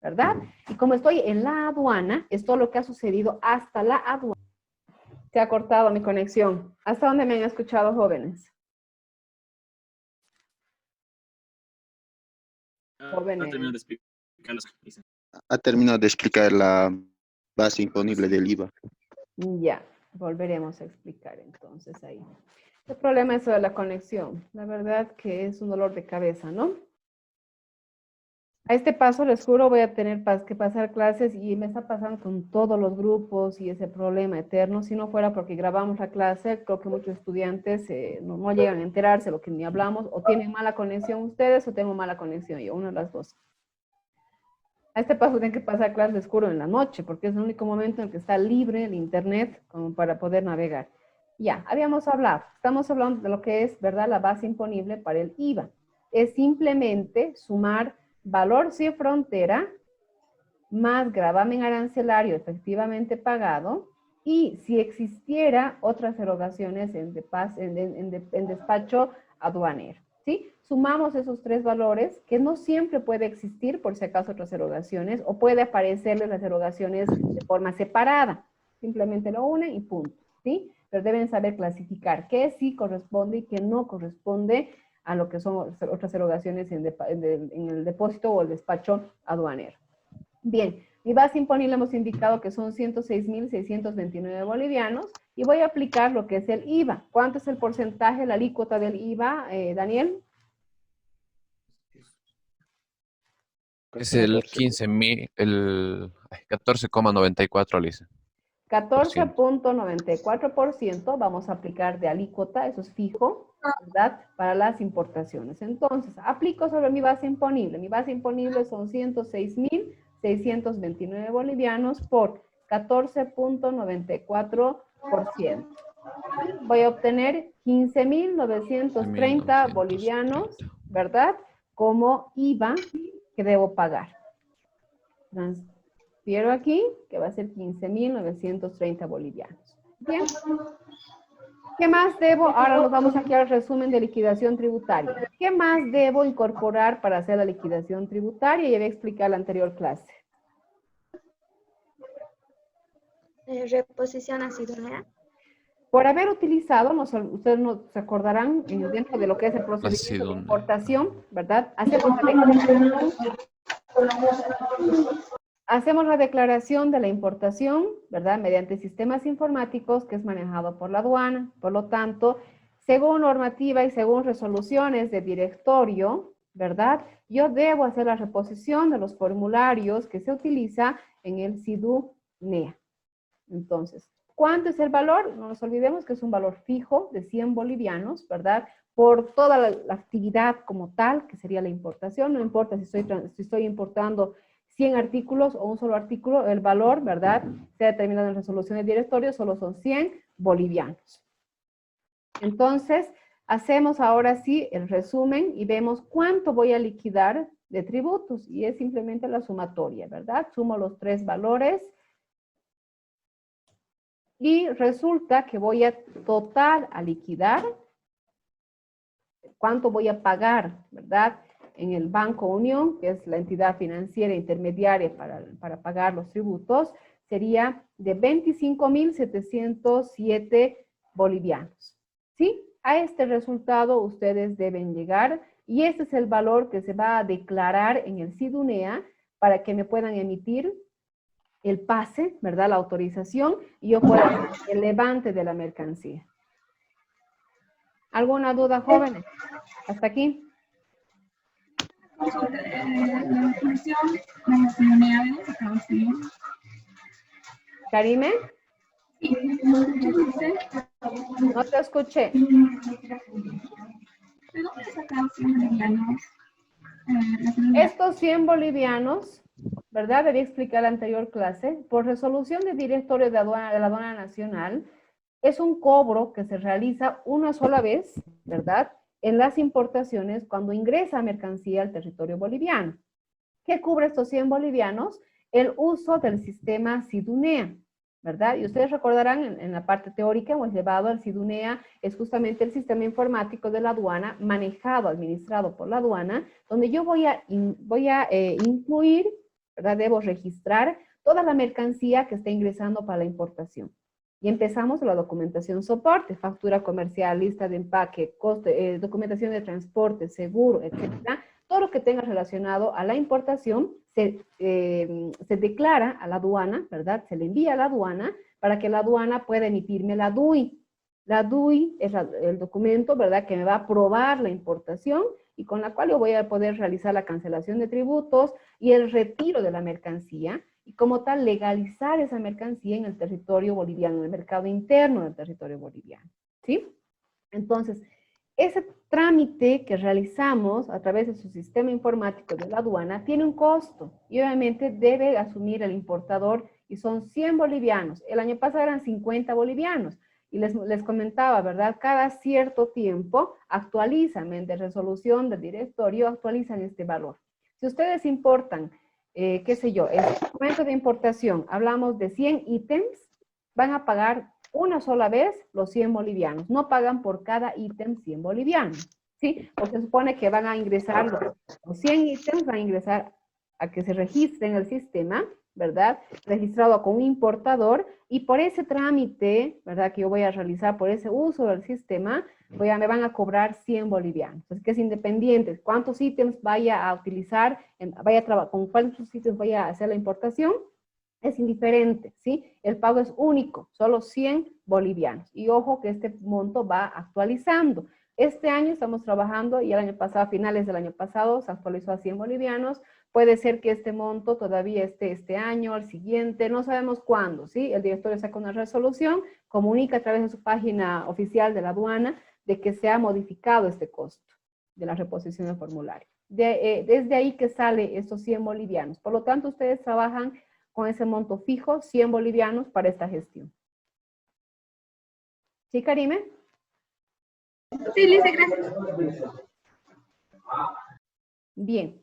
¿verdad? Y como estoy en la aduana, es todo lo que ha sucedido hasta la aduana. Se ha cortado mi conexión. ¿Hasta dónde me han escuchado, jóvenes? Jóvenes. Ha terminado de explicar la base imponible del IVA. Ya, volveremos a explicar entonces ahí. El problema es eso de la conexión. La verdad que es un dolor de cabeza, ¿no? A este paso, les juro, voy a tener que pasar clases y me está pasando con todos los grupos y ese problema eterno. Si no fuera porque grabamos la clase, creo que muchos estudiantes no llegan a enterarse de lo que ni hablamos, o tienen mala conexión ustedes o tengo mala conexión yo, una de las dos. A este paso tienen que pasar clases, les juro, en la noche, porque es el único momento en el que está libre el internet como para poder navegar. Ya, habíamos hablado, estamos hablando de lo que es, ¿verdad?, la base imponible para el IVA. Es simplemente sumar valor sí frontera más gravamen arancelario efectivamente pagado, y si existiera otras erogaciones en despacho aduanero, ¿sí? Sumamos esos tres valores, que no siempre puede existir, por si acaso, otras erogaciones, o puede aparecerles las erogaciones de forma separada. Simplemente lo unen y punto, ¿sí? Pero deben saber clasificar qué sí corresponde y qué no corresponde a lo que son otras erogaciones en el depósito o el despacho aduanero. Bien, mi base imponible hemos indicado que son 106.629 bolivianos, y voy a aplicar lo que es el IVA. ¿Cuánto es el porcentaje, la alícuota del IVA, Daniel? Es el 14,94, Lisa. 14.94% vamos a aplicar de alícuota, eso es fijo, ¿verdad?, para las importaciones. Entonces, aplico sobre mi base imponible. Mi base imponible son 106.629 bolivianos por 14.94%. Voy a obtener 15.930 bolivianos, ¿verdad?, como IVA que debo pagar. Transfiero aquí, que va a ser 15.930 bolivianos. Bien. ¿Qué más debo? Ahora nos vamos aquí al resumen de liquidación tributaria. ¿Qué más debo incorporar para hacer la liquidación tributaria? Ya voy a explicar la anterior clase. Reposición acidulea. Por haber utilizado, ustedes no se acordarán, dentro de lo que es el procedimiento de importación, ¿verdad? Hacemos la declaración de la importación, ¿verdad?, mediante sistemas informáticos que es manejado por la aduana. Por lo tanto, según normativa y según resoluciones de directorio, ¿verdad?, yo debo hacer la reposición de los formularios que se utiliza en el SIDU-NEA. Entonces, ¿cuánto es el valor? No nos olvidemos que es un valor fijo de 100 bolivianos, ¿verdad?, por toda la actividad como tal, que sería la importación. No importa si estoy importando 100 artículos o un solo artículo, el valor, ¿verdad?, se ha determinado en resolución de directorio, solo son 100 bolivianos. Entonces, hacemos ahora sí el resumen y vemos cuánto voy a liquidar de tributos, y es simplemente la sumatoria, ¿verdad? Sumo los tres valores y resulta que voy a total a liquidar. ¿Cuánto voy a pagar, verdad?, en el Banco Unión, que es la entidad financiera intermediaria para pagar los tributos, sería de 25.707 bolivianos. ¿Sí? A este resultado ustedes deben llegar, y este es el valor que se va a declarar en el SIDU-NEA para que me puedan emitir el pase, ¿verdad?, la autorización, y yo pueda hacer el levante de la mercancía. ¿Alguna duda, jóvenes? ¿Hasta aquí? ¿Karime? No te escuché. Estos 100 bolivianos, ¿verdad? Debí explicar la anterior clase, por resolución del directorio de la aduana nacional, es un cobro que se realiza una sola vez, ¿verdad? En las importaciones cuando ingresa mercancía al territorio boliviano. ¿Qué cubre estos 100 bolivianos? El uso del sistema SIDUNEA, ¿verdad? Y ustedes recordarán en la parte teórica hemos llevado al SIDUNEA, es justamente el sistema informático de la aduana, manejado, administrado por la aduana, donde yo voy a incluir, ¿verdad? Debo registrar toda la mercancía que está ingresando para la importación. Y empezamos la documentación soporte, factura comercial, lista de empaque, coste, documentación de transporte, seguro, etcétera. Todo lo que tenga relacionado a la importación se declara a la aduana, ¿verdad? Se le envía a la aduana para que la aduana pueda emitirme la DUI. La DUI es el documento, ¿verdad?, que me va a aprobar la importación y con la cual yo voy a poder realizar la cancelación de tributos y el retiro de la mercancía y como tal legalizar esa mercancía en el territorio boliviano, en el mercado interno del territorio boliviano, ¿sí? Entonces, ese trámite que realizamos a través de su sistema informático de la aduana tiene un costo y obviamente debe asumir el importador y son 100 bolivianos. El año pasado eran 50 bolivianos y les comentaba, ¿verdad? Cada cierto tiempo actualizan, de resolución del directorio, actualizan este valor. Si ustedes importan, qué sé yo, el documento de importación, hablamos de 100 ítems, van a pagar una sola vez los 100 bolivianos. No pagan por cada ítem 100 bolivianos, ¿sí? Porque se supone que van a ingresar los 100 ítems, van a ingresar a que se registre en el sistema, ¿verdad? Registrado con un importador y por ese trámite, ¿verdad? Que yo voy a realizar por ese uso del sistema, me van a cobrar 100 bolivianos. Así que es independiente. ¿Cuántos ítems vaya a utilizar? ¿Con cuántos ítems vaya a hacer la importación? Es indiferente, ¿sí? El pago es único, solo 100 bolivianos. Y ojo que este monto va actualizando. Este año estamos trabajando y el año pasado, a finales del año pasado, se actualizó a 100 bolivianos. Puede ser que este monto todavía esté este año, el siguiente, no sabemos cuándo, ¿sí? El directorio saca una resolución, comunica a través de su página oficial de la aduana de que se ha modificado este costo de la reposición del formulario. Desde ahí que sale estos 100 bolivianos. Por lo tanto, ustedes trabajan con ese monto fijo, 100 bolivianos para esta gestión. ¿Sí, Karime? Sí, Lice, gracias. Bien.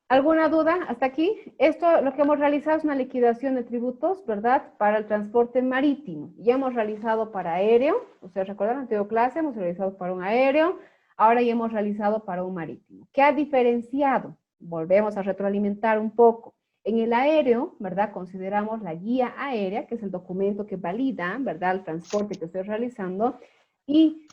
¿Alguna duda hasta aquí? Esto, lo que hemos realizado es una liquidación de tributos, ¿verdad? Para el transporte marítimo. Ya hemos realizado para aéreo. Ustedes recuerdan, en la anterior clase hemos realizado para un aéreo. Ahora ya hemos realizado para un marítimo. ¿Qué ha diferenciado? Volvemos a retroalimentar un poco. En el aéreo, ¿verdad? Consideramos la guía aérea, que es el documento que valida, ¿verdad? El transporte que estoy realizando. Y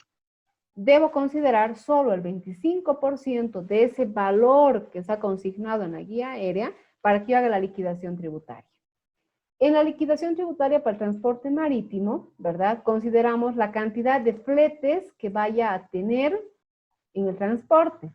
debo considerar solo el 25% de ese valor que está consignado en la guía aérea para que yo haga la liquidación tributaria. En la liquidación tributaria para el transporte marítimo, ¿verdad? Consideramos la cantidad de fletes que vaya a tener en el transporte.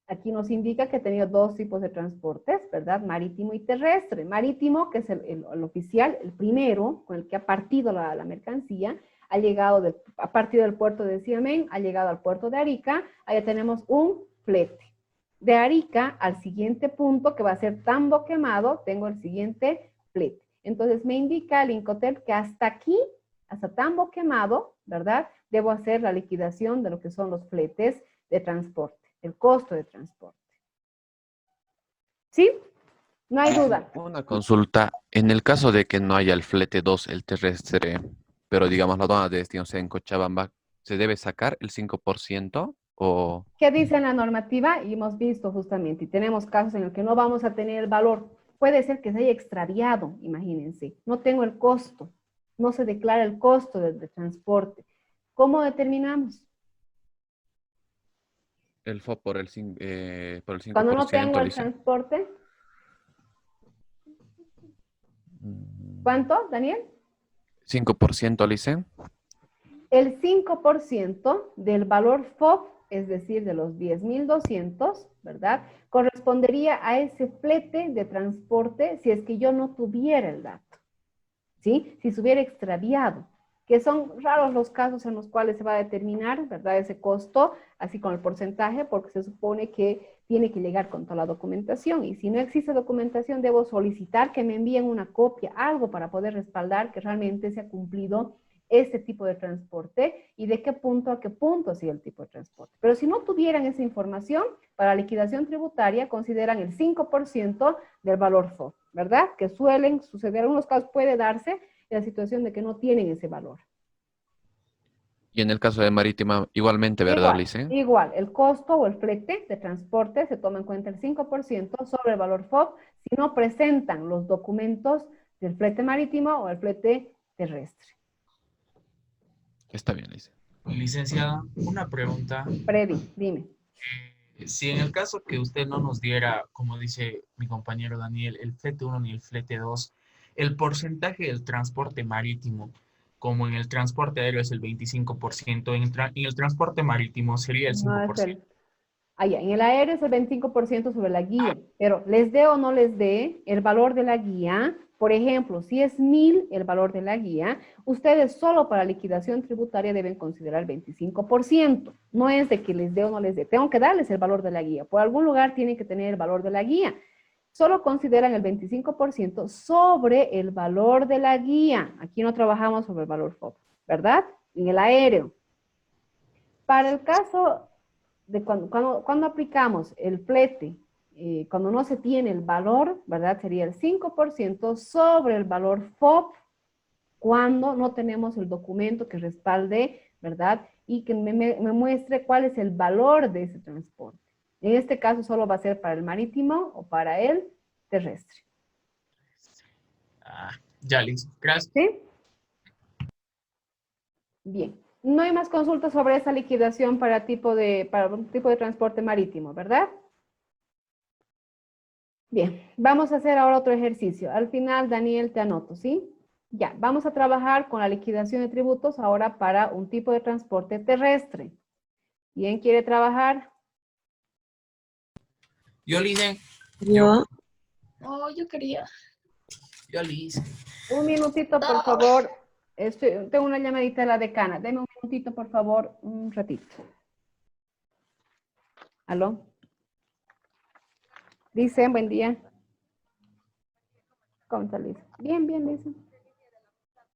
Aquí nos indica que ha tenido dos tipos de transportes, ¿verdad? Marítimo y terrestre. Marítimo, que es el oficial, el primero, con el que ha partido la mercancía, ha llegado a partir del puerto de Siamén, ha llegado al puerto de Arica, allá tenemos un flete. De Arica al siguiente punto, que va a ser Tambo Quemado, tengo el siguiente flete. Entonces me indica el Incoterm que hasta aquí, hasta Tambo Quemado, ¿verdad? Debo hacer la liquidación de lo que son los fletes de transporte, el costo de transporte. ¿Sí? No hay duda. Una consulta. En el caso de que no haya el flete 2, el terrestre, pero digamos la aduana de destino sea en Cochabamba, ¿se debe sacar el 5% o...? ¿Qué dice en la normativa? Y hemos visto justamente, y tenemos casos en los que no vamos a tener el valor. Puede ser que se haya extraviado, imagínense. No tengo el costo, no se declara el costo del transporte. ¿Cómo determinamos? El FOB por el 5%. Cuando no tengo el transporte. ¿Cuánto, Daniel? 5%, Lice. El 5% del valor FOB, es decir, de los 10.200, ¿verdad? Correspondería a ese flete de transporte si es que yo no tuviera el dato, ¿sí? Si se hubiera extraviado. que son raros los casos en los cuales se va a determinar, ¿verdad? Ese costo, así con el porcentaje, porque se supone que tiene que llegar con toda la documentación, y si no existe documentación, debo solicitar que me envíen una copia, algo para poder respaldar que realmente se ha cumplido este tipo de transporte y de qué punto a qué punto ha sido el tipo de transporte. Pero si no tuvieran esa información, para liquidación tributaria consideran el 5% del valor FOB, ¿verdad? Que suelen suceder, en algunos casos puede darse en la situación de que no tienen ese valor. Y en el caso de marítima, igualmente, ¿verdad, Lice? Igual, el costo o el flete de transporte se toma en cuenta el 5% sobre el valor FOB si no presentan los documentos del flete marítimo o el flete terrestre. Está bien, Lice. Licenciada, una pregunta. Freddy, dime. Si en el caso que usted no nos diera, como dice mi compañero Daniel, el flete 1 ni el flete 2, el porcentaje del transporte marítimo, como en el transporte aéreo es el 25%, en el transporte marítimo sería el No, 5%. en el aéreo es el 25% sobre la guía, pero les dé o no les dé el valor de la guía, por ejemplo, si es 1,000 el valor de la guía, ustedes solo para liquidación tributaria deben considerar 25%. No es de que les dé o no les dé, tengo que darles el valor de la guía. Por algún lugar tienen que tener el valor de la guía. Solo consideran el 25% sobre el valor de la guía. Aquí no trabajamos sobre el valor FOB, ¿verdad? En el aéreo. Para el caso de cuando aplicamos el flete, cuando no se tiene el valor, ¿verdad? Sería el 5% sobre el valor FOB cuando no tenemos el documento que respalde, ¿verdad? Y que me muestre cuál es el valor de ese transporte. En este caso solo va a ser para el marítimo o para el terrestre. Ya, listo. Gracias. ¿Sí? Bien. No hay más consultas sobre esa liquidación para un tipo de transporte marítimo, ¿verdad? Bien, vamos a hacer ahora otro ejercicio. Al final, Daniel, te anoto, ¿sí? Ya, vamos a trabajar con la liquidación de tributos ahora para un tipo de transporte terrestre. ¿Quién quiere trabajar? Yo le hice. Yo. Oh, yo quería. Yo le hice. Un minutito, por favor. Tengo una llamadita de la decana. Deme un minutito, por favor, un ratito. ¿Aló? Dicen, buen día. ¿Cómo está, Lisa? Bien, bien, Lisa.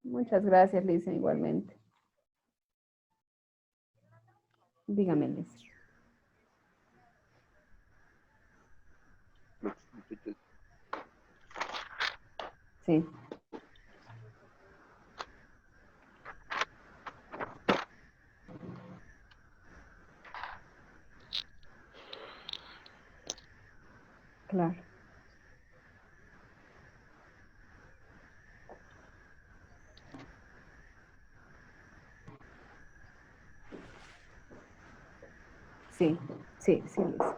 Muchas gracias, Lisa, igualmente. Dígame, Lisa. Sí. Claro. Sí, sí, sí, Lisa.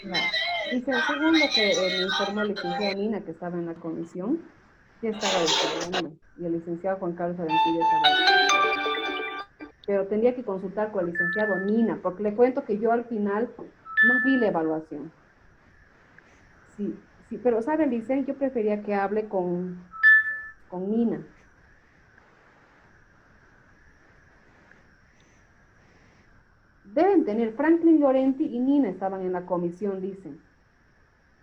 Claro. Dice, según lo que me informó el licenciado Nina, que estaba en la comisión, ya estaba disponible, y el licenciado Juan Carlos Arancibia estaba disponible. Pero tendría que consultar con el licenciado Nina, porque le cuento que yo al final no vi la evaluación. Sí, sí, pero sabe, Licen, yo prefería que hable con Nina. Deben tener, Franklin Llorenti y Nina estaban en la comisión, dicen.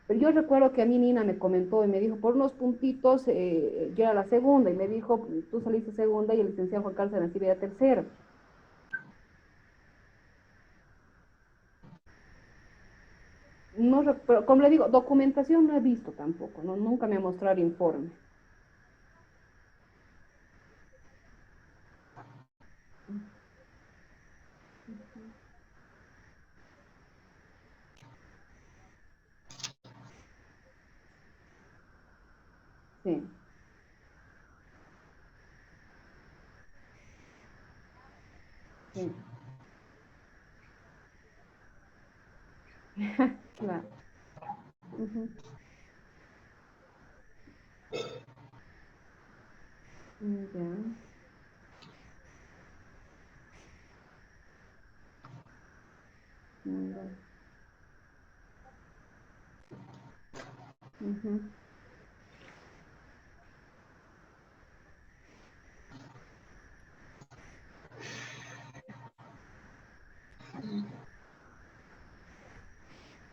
Pero yo recuerdo que a mí Nina me comentó y me dijo, por unos puntitos, yo era la segunda, y me dijo, tú saliste segunda y el licenciado Juan Carlos Arancibia era tercero. No, pero como le digo, documentación no he visto tampoco, ¿no? Nunca me ha mostrado el informe. Sí. Sí. Claro. Ujú. Ya. Ya. Ujú.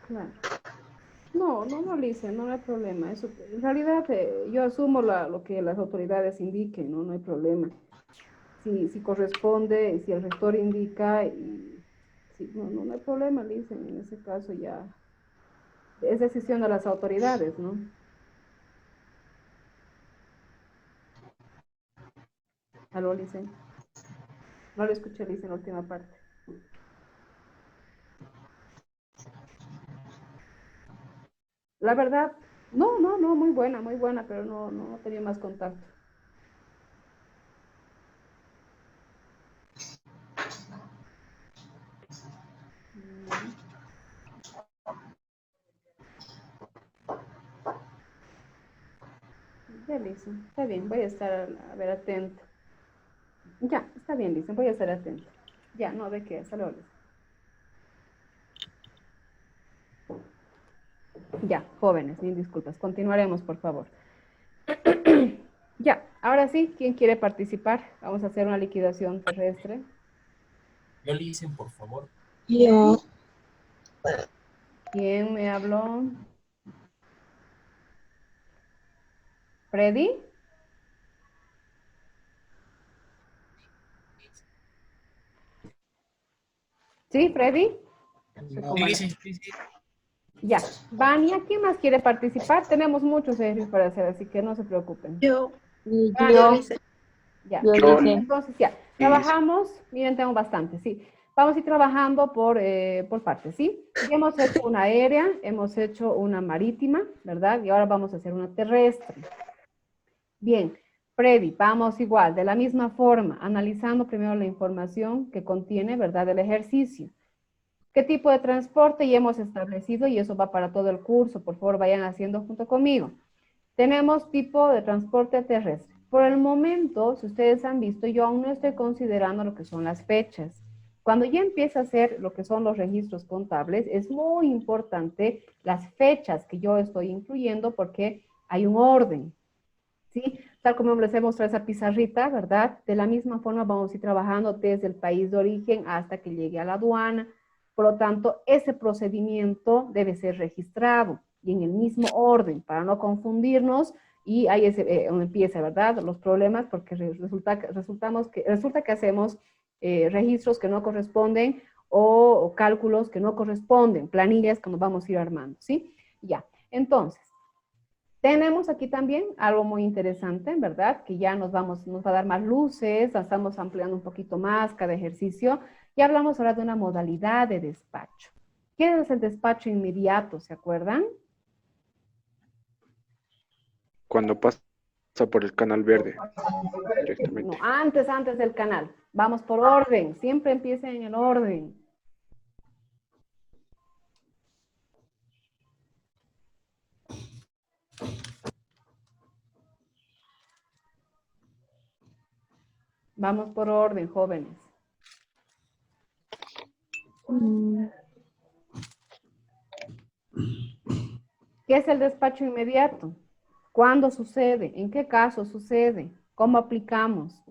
Claro. No, Lice, no hay problema. Eso, en realidad, yo asumo lo que las autoridades indiquen, ¿no? No hay problema. Si corresponde, si el rector indica, y sí, no hay problema, Lice, en ese caso ya es decisión de las autoridades, ¿no? ¿Aló, Lice? No lo escuché, Lice, en la última parte. La verdad, no, muy buena, pero no tenía más contacto. Mm. Ya, Lice, está bien, voy a estar a ver atento. Ya, está bien, Lice, voy a estar atento. Ya, no, ¿de qué? Hasta luego, Lice. Ya, jóvenes, mil disculpas. Continuaremos, por favor. Ya, ahora sí, ¿quién quiere participar? Vamos a hacer una liquidación terrestre. Yo le dicen, por favor. Yo. ¿Quién me habló? ¿Freddy? ¿Sí, Freddy? Sí. Ya. Vania, ¿quién más quiere participar? Tenemos muchos ejercicios para hacer, así que no se preocupen. Yo. Vania, Lice. ya. Yo, Entonces, ya. Trabajamos, miren, tengo bastante, sí. Vamos a ir trabajando por partes, ¿sí? Ya hemos hecho una aérea, hemos hecho una marítima, ¿verdad? Y ahora vamos a hacer una terrestre. Bien, Freddy, vamos igual, de la misma forma, analizando primero la información que contiene, ¿verdad?, el ejercicio. ¿Qué tipo de transporte ya hemos establecido? Y eso va para todo el curso, por favor vayan haciendo junto conmigo. Tenemos tipo de transporte terrestre. Por el momento, si ustedes han visto, yo aún no estoy considerando lo que son las fechas. Cuando ya empieza a hacer lo que son los registros contables, es muy importante las fechas que yo estoy incluyendo porque hay un orden, ¿sí? Tal como les he mostrado esa pizarrita, ¿verdad? De la misma forma vamos a ir trabajando desde el país de origen hasta que llegue a la aduana. Por lo tanto, ese procedimiento debe ser registrado y en el mismo orden para no confundirnos y ahí es donde empieza, ¿verdad? Los problemas porque resulta que hacemos registros que no corresponden o cálculos que no corresponden, planillas que nos vamos a ir armando, ¿sí? Ya, entonces, tenemos aquí también algo muy interesante, ¿verdad? Que ya nos va a dar más luces, estamos ampliando un poquito más cada ejercicio. Y hablamos ahora de una modalidad de despacho. ¿Qué es el despacho inmediato? ¿Se acuerdan? Cuando pasa por el canal verde directamente. No, antes del canal. Vamos por orden. Siempre empieza en el orden. Vamos por orden, jóvenes. ¿Qué es el despacho inmediato? ¿Cuándo sucede? ¿En qué caso sucede? ¿Cómo aplicamos?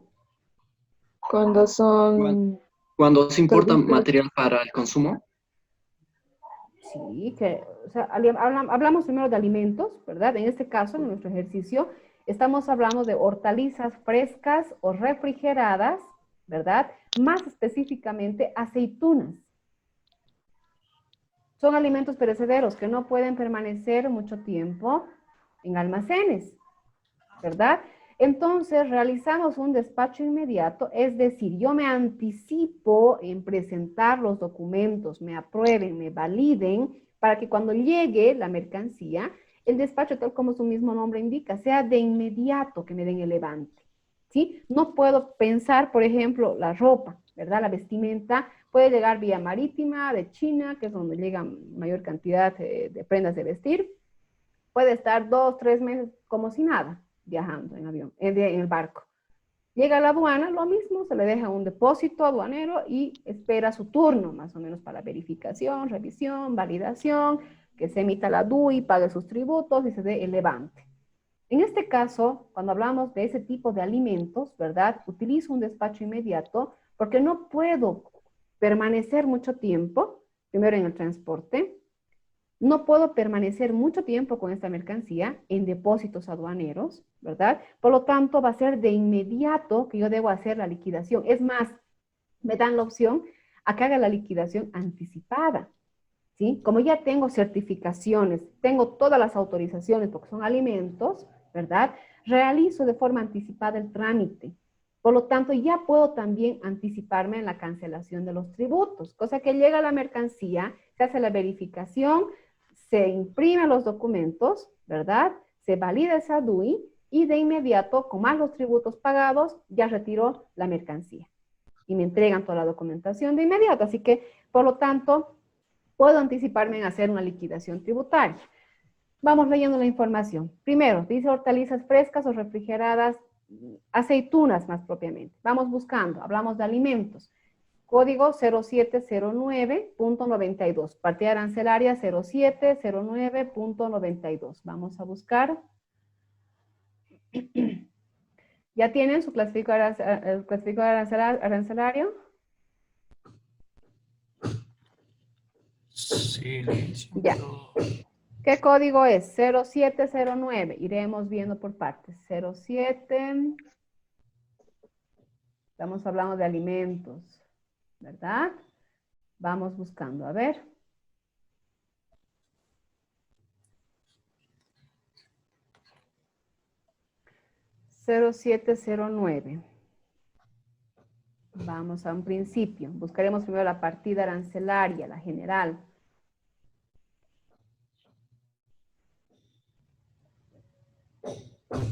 Cuando son... Cuando se importa material para el consumo. Sí, o sea, hablamos primero de alimentos, ¿verdad? En este caso, en nuestro ejercicio, estamos hablando de hortalizas frescas o refrigeradas, ¿verdad? Más específicamente, aceitunas. Son alimentos perecederos que no pueden permanecer mucho tiempo en almacenes, ¿verdad? Entonces, realizamos un despacho inmediato, es decir, yo me anticipo en presentar los documentos, me aprueben, me validen, para que cuando llegue la mercancía, el despacho, tal como su mismo nombre indica, sea de inmediato que me den el levante, ¿sí? No puedo pensar, por ejemplo, la ropa. ¿verdad? La vestimenta puede llegar vía marítima de China, que es donde llega mayor cantidad de prendas de vestir. Puede estar 2, 3 meses como si nada, viajando en avión, en el barco. Llega a la aduana, lo mismo, se le deja un depósito aduanero y espera su turno, más o menos para verificación, revisión, validación, que se emita la DUI, pague sus tributos y se dé el levante. En este caso, cuando hablamos de ese tipo de alimentos, ¿verdad? Utilizo un despacho inmediato porque no puedo permanecer mucho tiempo, primero en el transporte, no puedo permanecer mucho tiempo con esta mercancía en depósitos aduaneros, ¿verdad? Por lo tanto, va a ser de inmediato que yo debo hacer la liquidación. Es más, me dan la opción a que haga la liquidación anticipada, ¿sí? Como ya tengo certificaciones, tengo todas las autorizaciones porque son alimentos, ¿verdad? Realizo de forma anticipada el trámite. Por lo tanto, ya puedo también anticiparme en la cancelación de los tributos, cosa que llega la mercancía, se hace la verificación, se imprimen los documentos, ¿verdad? Se valida esa DUI y de inmediato, con más los tributos pagados, ya retiro la mercancía. Y me entregan toda la documentación de inmediato. Así que, por lo tanto, puedo anticiparme en hacer una liquidación tributaria. Vamos leyendo la información. Primero, dice hortalizas frescas o refrigeradas, aceitunas más propiamente. Vamos buscando, hablamos de alimentos. Código 0709.92. Partida arancelaria 0709.92. Vamos a buscar. ¿Ya tienen su clasificador arancelario? Sí, ya. ¿Qué código es? 0709. Iremos viendo por partes. 07. Estamos hablando de alimentos, ¿verdad? Vamos buscando, a ver. (0709). Vamos a un principio. Buscaremos primero la partida arancelaria, la general.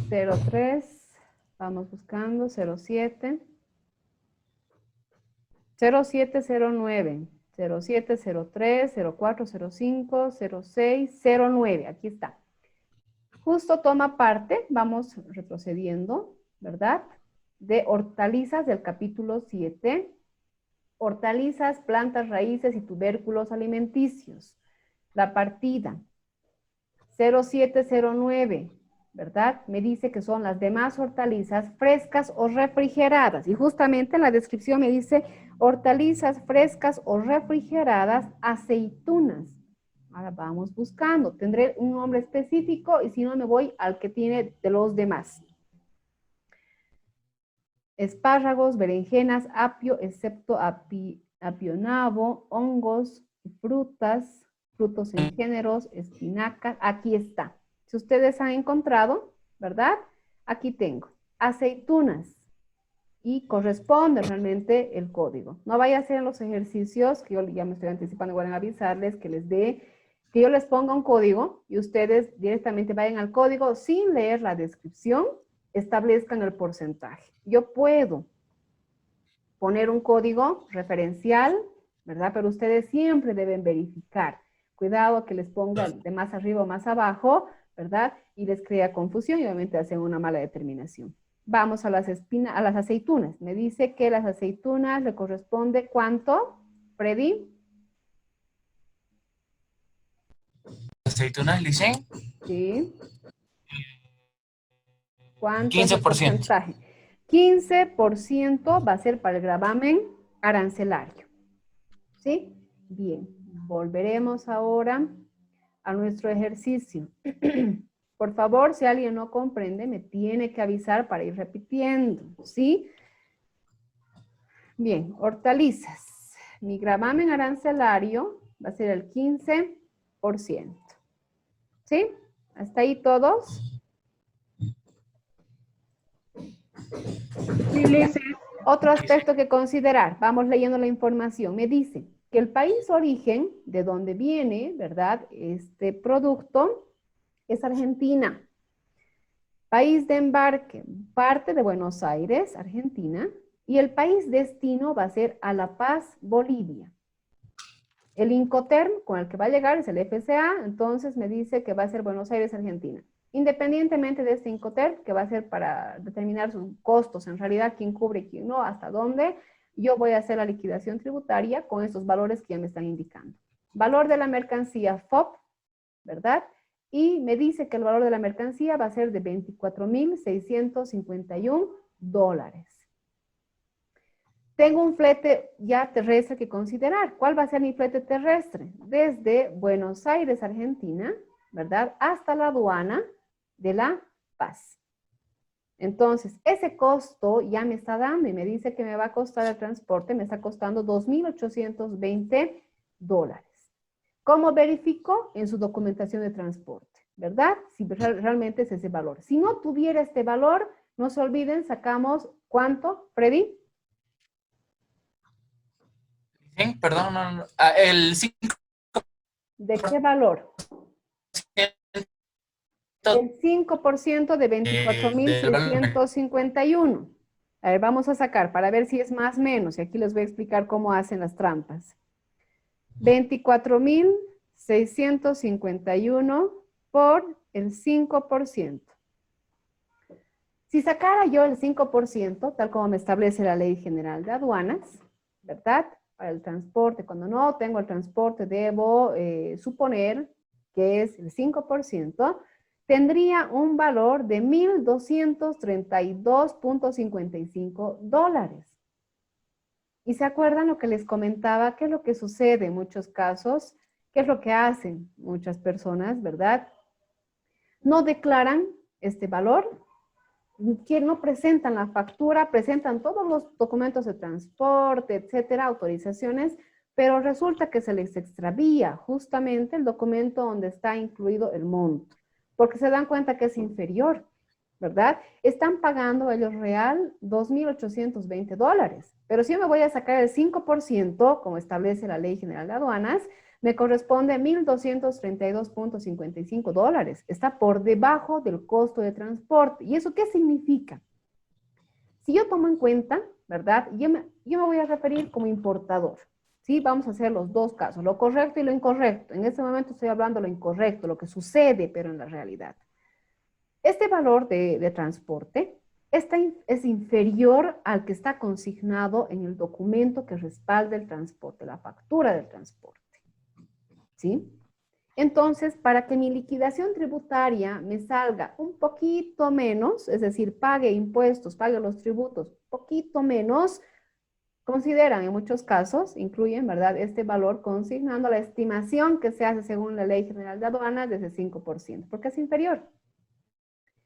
(03). Vamos buscando 07. 0709, 0703, 0405, 0609. Aquí está. Justo toma parte, vamos retrocediendo, ¿verdad? De hortalizas del capítulo 7. Hortalizas, plantas, raíces y tubérculos alimenticios. La partida 0709, ¿verdad? Me dice que son las demás hortalizas frescas o refrigeradas. Y justamente en la descripción me dice hortalizas frescas o refrigeradas, aceitunas. Ahora vamos buscando. Tendré un nombre específico y si no me voy al que tiene de los demás. Espárragos, berenjenas, apio, excepto apionavo, hongos, frutas, frutos en géneros, espinacas. Aquí está. Si ustedes han encontrado, ¿verdad? Aquí tengo aceitunas y corresponde realmente el código. No vaya a ser en los ejercicios, que yo ya me estoy anticipando, igual en avisarles que yo les ponga un código y ustedes directamente vayan al código sin leer la descripción, establezcan el porcentaje. Yo puedo poner un código referencial, ¿verdad? Pero ustedes siempre deben verificar. Cuidado que les ponga de más arriba o más abajo, ¿verdad? Y les crea confusión y obviamente hacen una mala determinación. Vamos a las aceitunas. Me dice que las aceitunas le corresponde ¿cuánto, Freddy? ¿Aceitunas, Licen? Sí. ¿Cuánto 15%. es el porcentaje? 15% va a ser para el gravamen arancelario. ¿Sí? Bien. Volveremos ahora a nuestro ejercicio. Por favor, si alguien no comprende, me tiene que avisar para ir repitiendo, ¿sí? Bien, hortalizas. Mi gravamen arancelario va a ser el 15%. ¿Sí? ¿Hasta ahí todos? Otro aspecto que considerar. Vamos leyendo la información. Me dice que el país origen de donde viene, ¿verdad? Este producto es Argentina. País de embarque, parte de Buenos Aires, Argentina. Y el país destino va a ser a La Paz, Bolivia. El Incoterm con el que va a llegar es el FCA, entonces me dice que va a ser Buenos Aires, Argentina. Independientemente de este Incoterm, que va a ser para determinar sus costos, en realidad quién cubre y quién no, hasta dónde, yo voy a hacer la liquidación tributaria con estos valores que ya me están indicando. Valor de la mercancía FOB, ¿verdad? Y me dice que el valor de la mercancía va a ser de $24,651. Tengo un flete ya terrestre que considerar. ¿Cuál va a ser mi flete terrestre? Desde Buenos Aires, Argentina, ¿verdad? Hasta la aduana de La Paz. Entonces, ese costo ya me está dando y me dice que me va a costar el transporte, me está costando $2,820. ¿Cómo verifico? En su documentación de transporte, ¿verdad? Si realmente es ese valor. Si no tuviera este valor, no se olviden, sacamos, ¿cuánto, Freddy? Perdón, el 5%. ¿De qué valor? El 5% de 24,651. A ver, vamos a sacar para ver si es más o menos. Y aquí les voy a explicar cómo hacen las trampas. 24,651 por el 5%. Si sacara yo el 5%, tal como me establece la Ley General de Aduanas, ¿verdad? Para el transporte, cuando no tengo el transporte, debo suponer que es el 5%, tendría un valor de $1,232.55. ¿Y se acuerdan lo que les comentaba? ¿Qué es lo que sucede en muchos casos? ¿Qué es lo que hacen muchas personas, verdad? No declaran este valor, que no presentan la factura, presentan todos los documentos de transporte, etcétera, autorizaciones, pero resulta que se les extravía justamente el documento donde está incluido el monto, porque se dan cuenta que es inferior, ¿verdad? Están pagando ellos real $2,820, pero si yo me voy a sacar el 5%, como establece la Ley General de Aduanas, me corresponde $1,232.55. Está por debajo del costo de transporte. ¿Y eso qué significa? Si yo tomo en cuenta, ¿verdad? Yo me voy a referir como importador. ¿Sí? Vamos a hacer los dos casos, lo correcto y lo incorrecto. En este momento estoy hablando de lo incorrecto, lo que sucede, pero en la realidad. Este valor de transporte es inferior al que está consignado en el documento que respalda el transporte, la factura del transporte. ¿Sí? Entonces, para que mi liquidación tributaria me salga un poquito menos, es decir, pague impuestos, pague los tributos, poquito menos, consideran en muchos casos, incluyen, ¿verdad?, este valor consignando la estimación que se hace según la Ley General de Aduanas de ese 5%, porque es inferior.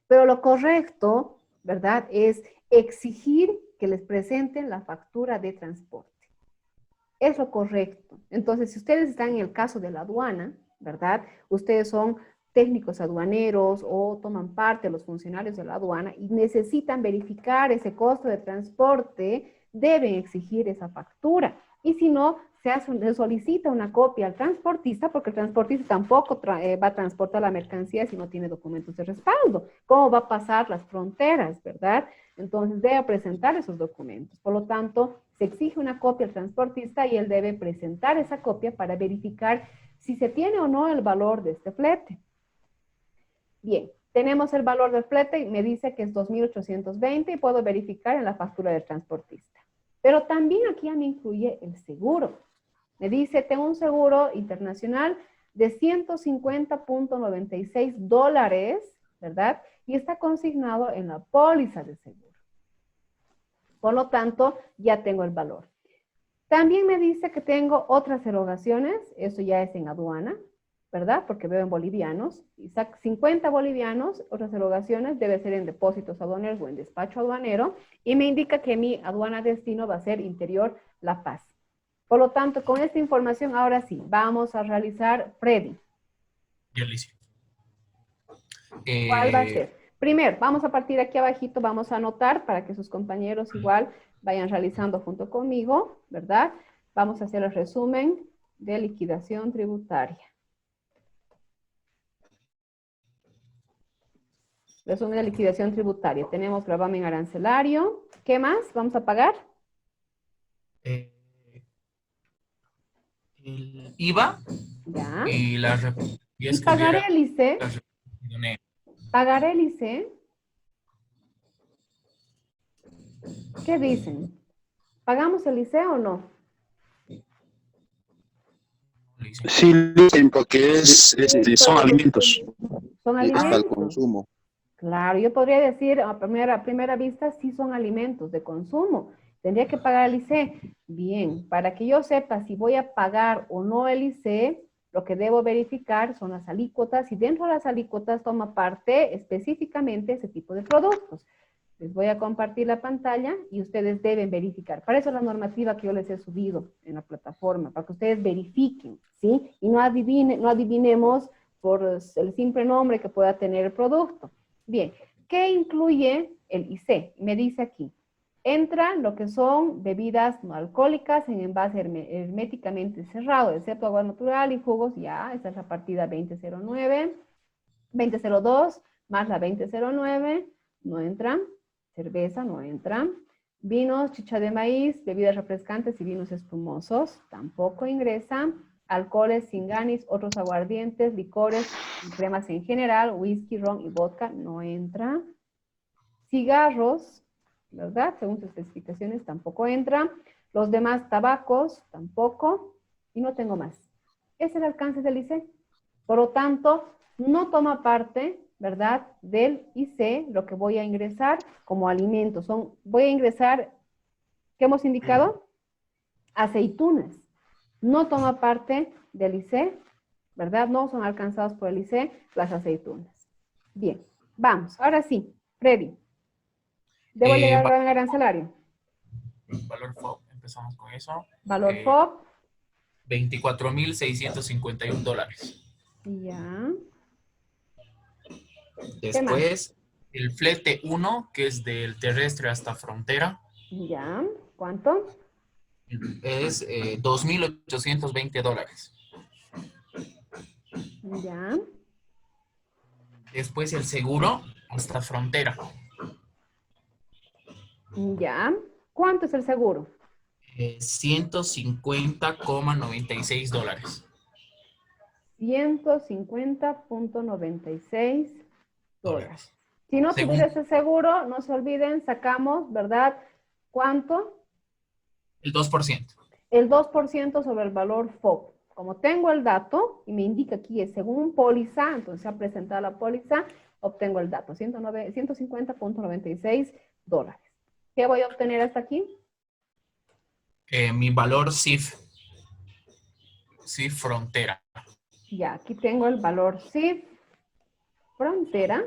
Pero lo correcto, ¿verdad?, es exigir que les presenten la factura de transporte. Es lo correcto. Entonces, si ustedes están en el caso de la aduana, ¿verdad? Ustedes son técnicos aduaneros o toman parte de los funcionarios de la aduana y necesitan verificar ese costo de transporte, deben exigir esa factura. Y si no, se solicita una copia al transportista, porque el transportista tampoco va a transportar la mercancía si no tiene documentos de respaldo. ¿Cómo va a pasar las fronteras, verdad? Entonces debe presentar esos documentos. Por lo tanto, se exige una copia al transportista y él debe presentar esa copia para verificar si se tiene o no el valor de este flete. Bien, tenemos el valor del flete y me dice que es 2,820 y puedo verificar en la factura del transportista. Pero también aquí ya me incluye el seguro. Me dice, tengo un seguro internacional de $150.96, ¿verdad? Y está consignado en la póliza de seguro. Por lo tanto, ya tengo el valor. También me dice que tengo otras erogaciones, eso ya es en aduana, ¿verdad? Porque veo en bolivianos, y 50 bolivianos, otras erogaciones, debe ser en depósitos aduaneros o en despacho aduanero, y me indica que mi aduana destino va a ser Interior La Paz. Por lo tanto, con esta información, ahora sí, vamos a realizar Freddy. Ya lo hice. ¿Cuál va a ser? Primero, vamos a partir aquí abajito, vamos a anotar para que sus compañeros igual vayan realizando junto conmigo, ¿verdad? Vamos a hacer el resumen de liquidación tributaria. Resumen de liquidación tributaria. Tenemos gravamen arancelario. ¿Qué más vamos a pagar? El IVA Ya. y la ¿Y pagaré el ICE? ¿Pagaré el ICE? ¿Qué dicen? ¿Pagamos el ICE o no? Sí, dicen, porque son alimentos. Son Es para el alimentos. consumo. Claro, yo podría decir a primera vista sí son alimentos de consumo. Tendría que pagar el ICE. Bien, para que yo sepa si voy a pagar o no el ICE, lo que debo verificar son las alícuotas y dentro de las alícuotas toma parte específicamente ese tipo de productos. Les voy a compartir la pantalla y ustedes deben verificar. Para eso es la normativa que yo les he subido en la plataforma, para que ustedes verifiquen, ¿sí? Y no adivinemos por el simple nombre que pueda tener el producto. Bien, ¿qué incluye el ICE? Me dice aquí, entra lo que son bebidas no alcohólicas en envase herméticamente cerrado, excepto agua natural y jugos, ya, esa es la partida 2009, 2002, más la 2009, no entran. Cerveza no entra. Vinos, chicha de maíz, bebidas refrescantes y vinos espumosos tampoco ingresan. Alcoholes sin ganis, otros aguardientes, licores, y cremas en general, whisky, ron y vodka no entra. Cigarros, ¿verdad? Según sus especificaciones tampoco entra. Los demás tabacos tampoco. Y no tengo más. Ese es el alcance del ICE. Por lo tanto, no toma parte, ¿verdad?, del ICE, lo que voy a ingresar como alimentos. Voy a ingresar, ¿qué hemos indicado? Aceitunas. No toma parte del ICE, ¿verdad? No son alcanzados por el ICE las aceitunas. Bien, vamos. Ahora sí, Freddy. ¿Debo llegar al gran arancelario? Valor FOB, empezamos con eso. Valor FOB. $24,651. Ya. Después, el flete 1, que es del terrestre hasta frontera. Ya. ¿Cuánto? Es $2,820. Ya. Después el seguro hasta frontera. Ya. ¿Cuánto es el seguro? $150,96. $150.96. Si no tuviera ese seguro, no se olviden, sacamos, ¿verdad? ¿Cuánto? El 2%. El 2% sobre el valor FOB. Como tengo el dato, y me indica aquí es según póliza, entonces se ha presentado la póliza, obtengo el dato, $150.96. ¿Qué voy a obtener hasta aquí? Mi valor CIF frontera. Ya, aquí tengo el valor CIF frontera,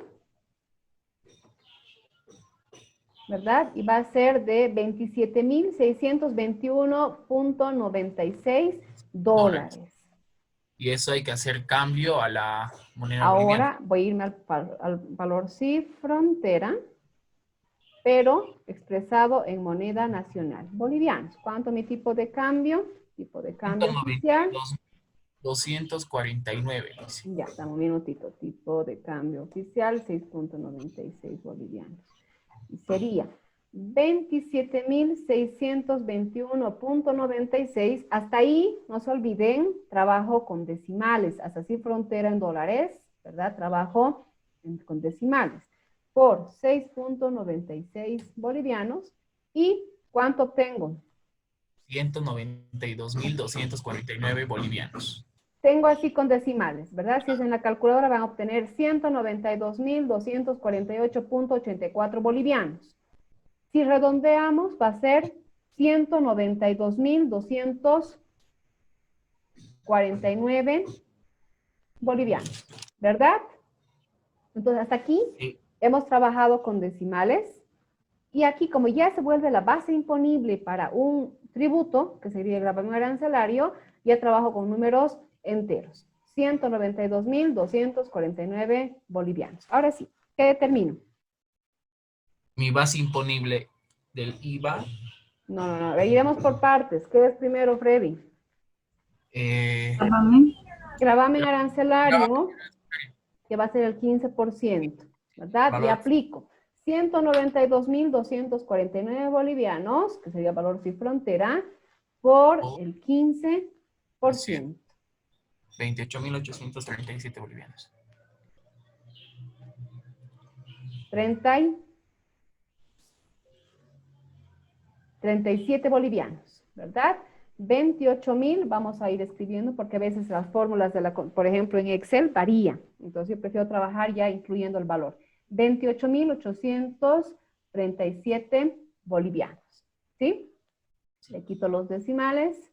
¿verdad? Y va a ser de $27,621.96. Y eso hay que hacer cambio a la moneda Ahora boliviana. voy a irme al valor CIF frontera, pero expresado en moneda nacional. Bolivianos. ¿Cuánto mi tipo de cambio? Tipo de cambio oficial. 249. Dice. Ya, dame un minutito. Tipo de cambio oficial, 6.96 bolivianos. Y sería 27.621.96. Hasta ahí, no se olviden, trabajo con decimales. Hasta así frontera en dólares, ¿verdad? Trabajo con decimales. Por 6.96 bolivianos. ¿Y cuánto obtengo? 192.249 bolivianos. Tengo así con decimales, ¿verdad? Si es en la calculadora van a obtener 192.248.84 bolivianos. Si redondeamos va a ser 192.249 bolivianos, ¿verdad? Entonces hasta aquí hemos trabajado con decimales y aquí como ya se vuelve la base imponible para un tributo, que sería el gravamen arancelario, ya trabajo con números enteros. 192.249 bolivianos. Ahora sí, ¿qué determino? Mi base imponible del IVA. No, iremos por partes. ¿Qué es primero, Freddy? Gravamen arancelario, que va a ser el 15%, ¿verdad? Y Valor. aplico 192.249 bolivianos, que sería valor sin frontera, por el 15%. 28.837 bolivianos. 37 bolivianos, ¿verdad? 28.000, vamos a ir escribiendo porque a veces las fórmulas, por ejemplo, en Excel varían. Entonces yo prefiero trabajar ya incluyendo el valor. 28.837 bolivianos, ¿sí? Le quito los decimales.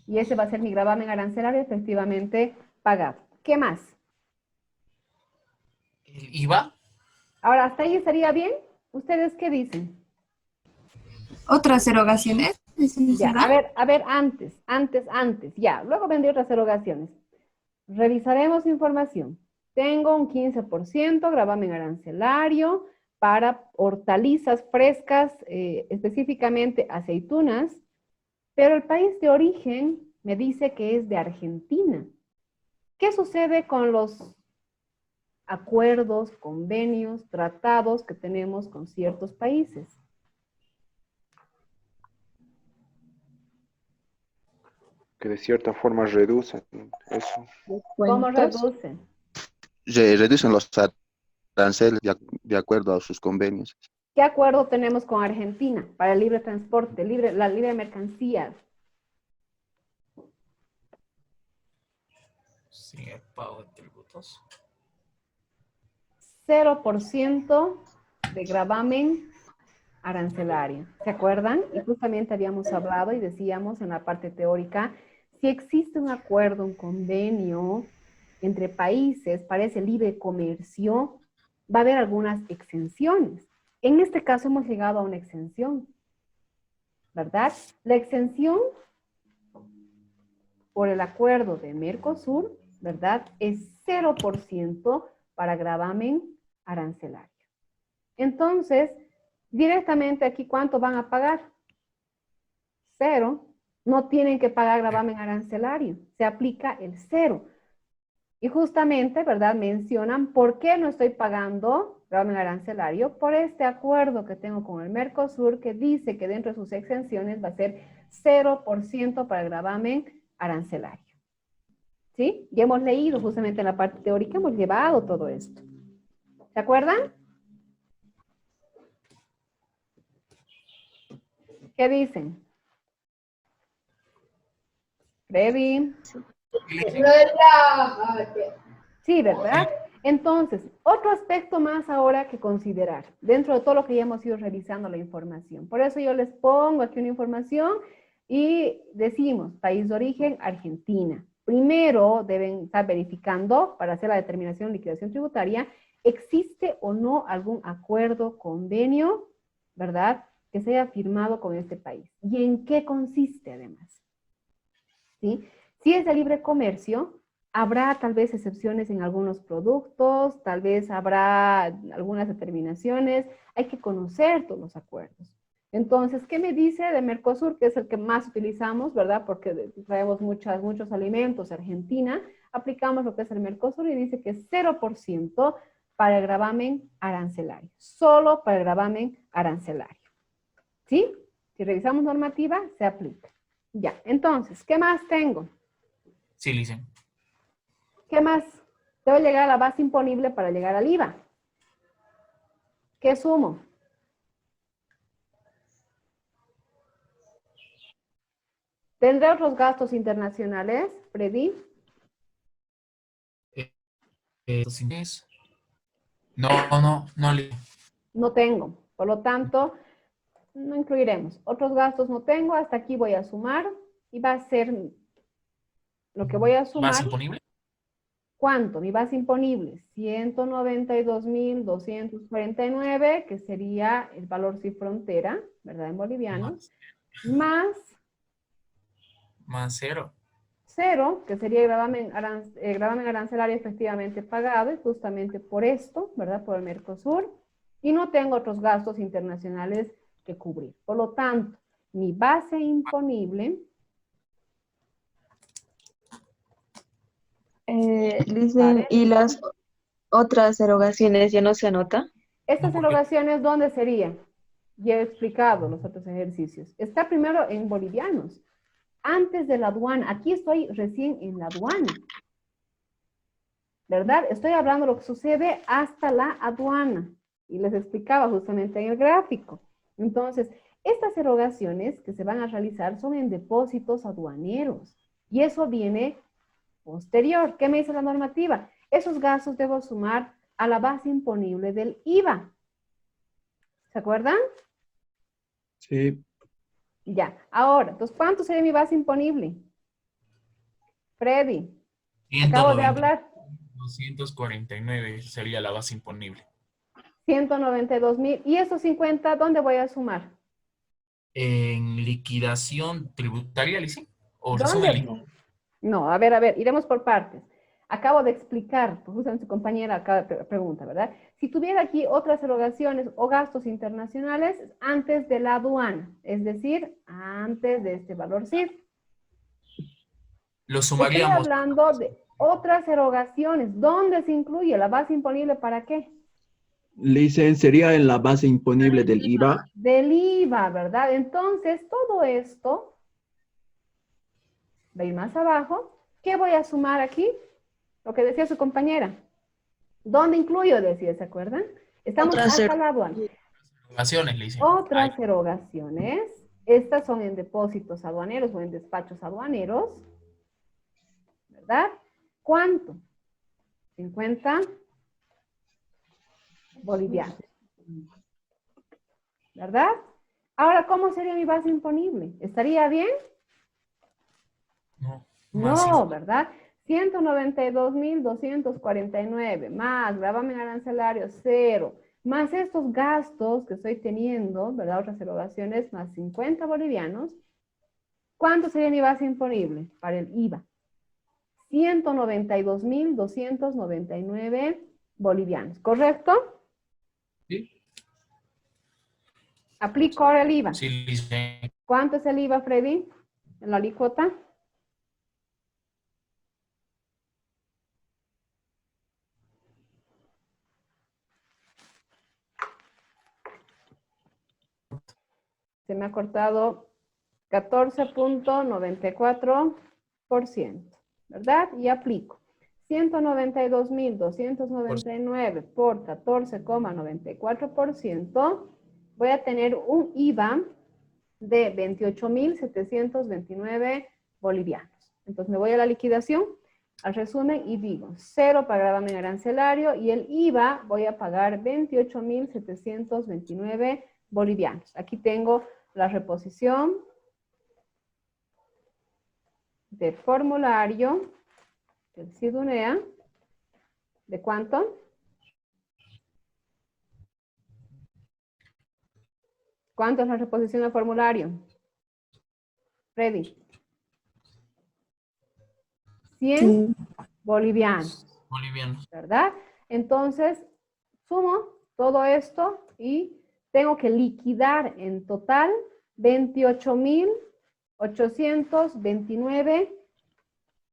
Y ese va a ser mi gravamen arancelario efectivamente pagado. ¿Qué más? ¿El IVA? Ahora, ¿hasta ahí estaría bien? ¿Ustedes qué dicen? ¿Otras erogaciones? Ya, a ver, antes, ya. Luego vendré otras erogaciones. Revisaremos información. Tengo un 15% gravamen arancelario para hortalizas frescas, específicamente aceitunas, pero el país de origen me dice que es de Argentina. ¿Qué sucede con los acuerdos, convenios, tratados que tenemos con ciertos países? Que de cierta forma reducen eso. ¿Cómo reducen? Reducen los aranceles de acuerdo a sus convenios. ¿Qué acuerdo tenemos con Argentina para el libre transporte, la libre mercancía? Sí, el pago de tributos. 0% de gravamen arancelario. ¿Se acuerdan? Y justamente habíamos hablado y decíamos en la parte teórica, si existe un acuerdo, un convenio entre países para ese libre comercio, va a haber algunas exenciones. En este caso hemos llegado a una exención, ¿verdad? La exención por el acuerdo de Mercosur, ¿verdad? Es 0% para gravamen arancelario. Entonces, directamente aquí, ¿cuánto van a pagar? 0. No tienen que pagar gravamen arancelario. Se aplica el 0. Y justamente, ¿verdad? Mencionan por qué no estoy pagando gravamen arancelario por este acuerdo que tengo con el Mercosur que dice que dentro de sus exenciones va a ser 0% para el gravamen arancelario. ¿Sí? Ya hemos leído justamente en la parte teórica, hemos llevado todo esto. ¿Se acuerdan? ¿Qué dicen? Freddy. Sí, ¿verdad? Entonces, otro aspecto más ahora que considerar, dentro de todo lo que ya hemos ido revisando la información. Por eso yo les pongo aquí una información y decimos, país de origen, Argentina. Primero deben estar verificando, para hacer la determinación de liquidación tributaria, ¿existe o no algún acuerdo, convenio, ¿verdad?, que se haya firmado con este país? ¿Y en qué consiste además? ¿Sí? Si es de libre comercio, habrá tal vez excepciones en algunos productos, tal vez habrá algunas determinaciones, hay que conocer todos los acuerdos. Entonces, ¿qué me dice de Mercosur, que es el que más utilizamos, ¿verdad? Porque traemos muchos alimentos a Argentina, aplicamos lo que es el Mercosur y dice que es 0% para el gravamen arancelario, solo para el gravamen arancelario. ¿Sí? Si revisamos normativa, se aplica. Ya, entonces, ¿qué más tengo? Sí, Licen. ¿Qué más? Debo llegar a la base imponible para llegar al IVA. ¿Qué sumo? ¿Tendré otros gastos internacionales, Freddy? No. No tengo. Por lo tanto, no incluiremos. Otros gastos no tengo. Hasta aquí voy a sumar. Y va a ser lo que voy a sumar. ¿Base imponible? ¿Cuánto? Mi base imponible, 192.249, que sería el valor sin frontera, ¿verdad? En bolivianos, más 0. 0, que sería el gravamen arancelario efectivamente pagado, y justamente por esto, ¿verdad? Por el Mercosur, y no tengo otros gastos internacionales que cubrir. Por lo tanto, mi base imponible... Dicen, y las Otras erogaciones ya no se anota. Estas erogaciones, ¿dónde serían? Ya he explicado los otros ejercicios. Está primero en bolivianos, antes de la aduana. Aquí estoy recién en la aduana, ¿verdad? Estoy hablando de lo que sucede hasta la aduana. Y les explicaba justamente en el gráfico. Entonces, estas erogaciones que se van a realizar son en depósitos aduaneros. Y eso viene posterior. ¿Qué me dice la normativa? Esos gastos debo sumar a la base imponible del IVA. ¿Se acuerdan? Sí. Ya. Ahora, entonces, ¿cuánto sería mi base imponible? Freddy, acabo de hablar. 249 sería la base imponible. 192,000. ¿Y esos 50 dónde voy a sumar? En liquidación tributaria, ¿sí? ¿O ¿Dónde? resumen? No, a ver, iremos por partes. Acabo de explicar, pues justamente su compañera acaba de pregunta, ¿verdad? Si tuviera aquí otras erogaciones o gastos internacionales antes de la aduana, es decir, antes de este valor CIF. Lo sumaríamos. Estoy hablando de otras erogaciones. ¿Dónde se incluye la base imponible? ¿Para qué? Le dicen, sería en la base imponible del IVA. Del IVA, ¿verdad? Entonces, todo esto, veis más abajo, ¿qué voy a sumar aquí? Lo que decía su compañera. ¿Dónde incluyo? Decía, ¿se acuerdan? Estamos hasta la aduana. Erogaciones, le dicen. Otras erogaciones. Estas son en depósitos aduaneros o en despachos aduaneros. ¿Verdad? ¿Cuánto? 50 bolivianos. ¿Verdad? Ahora, ¿cómo sería mi base imponible? ¿Estaría bien? No, ¿verdad? 192,249 más gravamen arancelario 0, más estos gastos que estoy teniendo, ¿verdad? Otras erogaciones, más 50 bolivianos. ¿Cuánto sería mi base imponible para el IVA? 192,299 bolivianos, ¿correcto? Sí. Aplico ahora el IVA. Sí, dice. ¿Cuánto es el IVA, Freddy? ¿En la alícuota? Se me ha cortado 14.94%, ¿verdad? Y aplico. 192,299 por 14,94%. Voy a tener un IVA de 28,729 bolivianos. Entonces me voy a la liquidación, al resumen y digo 0 para gravamen arancelario y el IVA voy a pagar 28,729 bolivianos. Aquí tengo la reposición de formulario del SIDUNEA. ¿De cuánto? ¿Cuánto es la reposición del formulario? Freddy. 100 bolivianos. ¿Verdad? Entonces, sumo todo esto y tengo que liquidar en total 28,829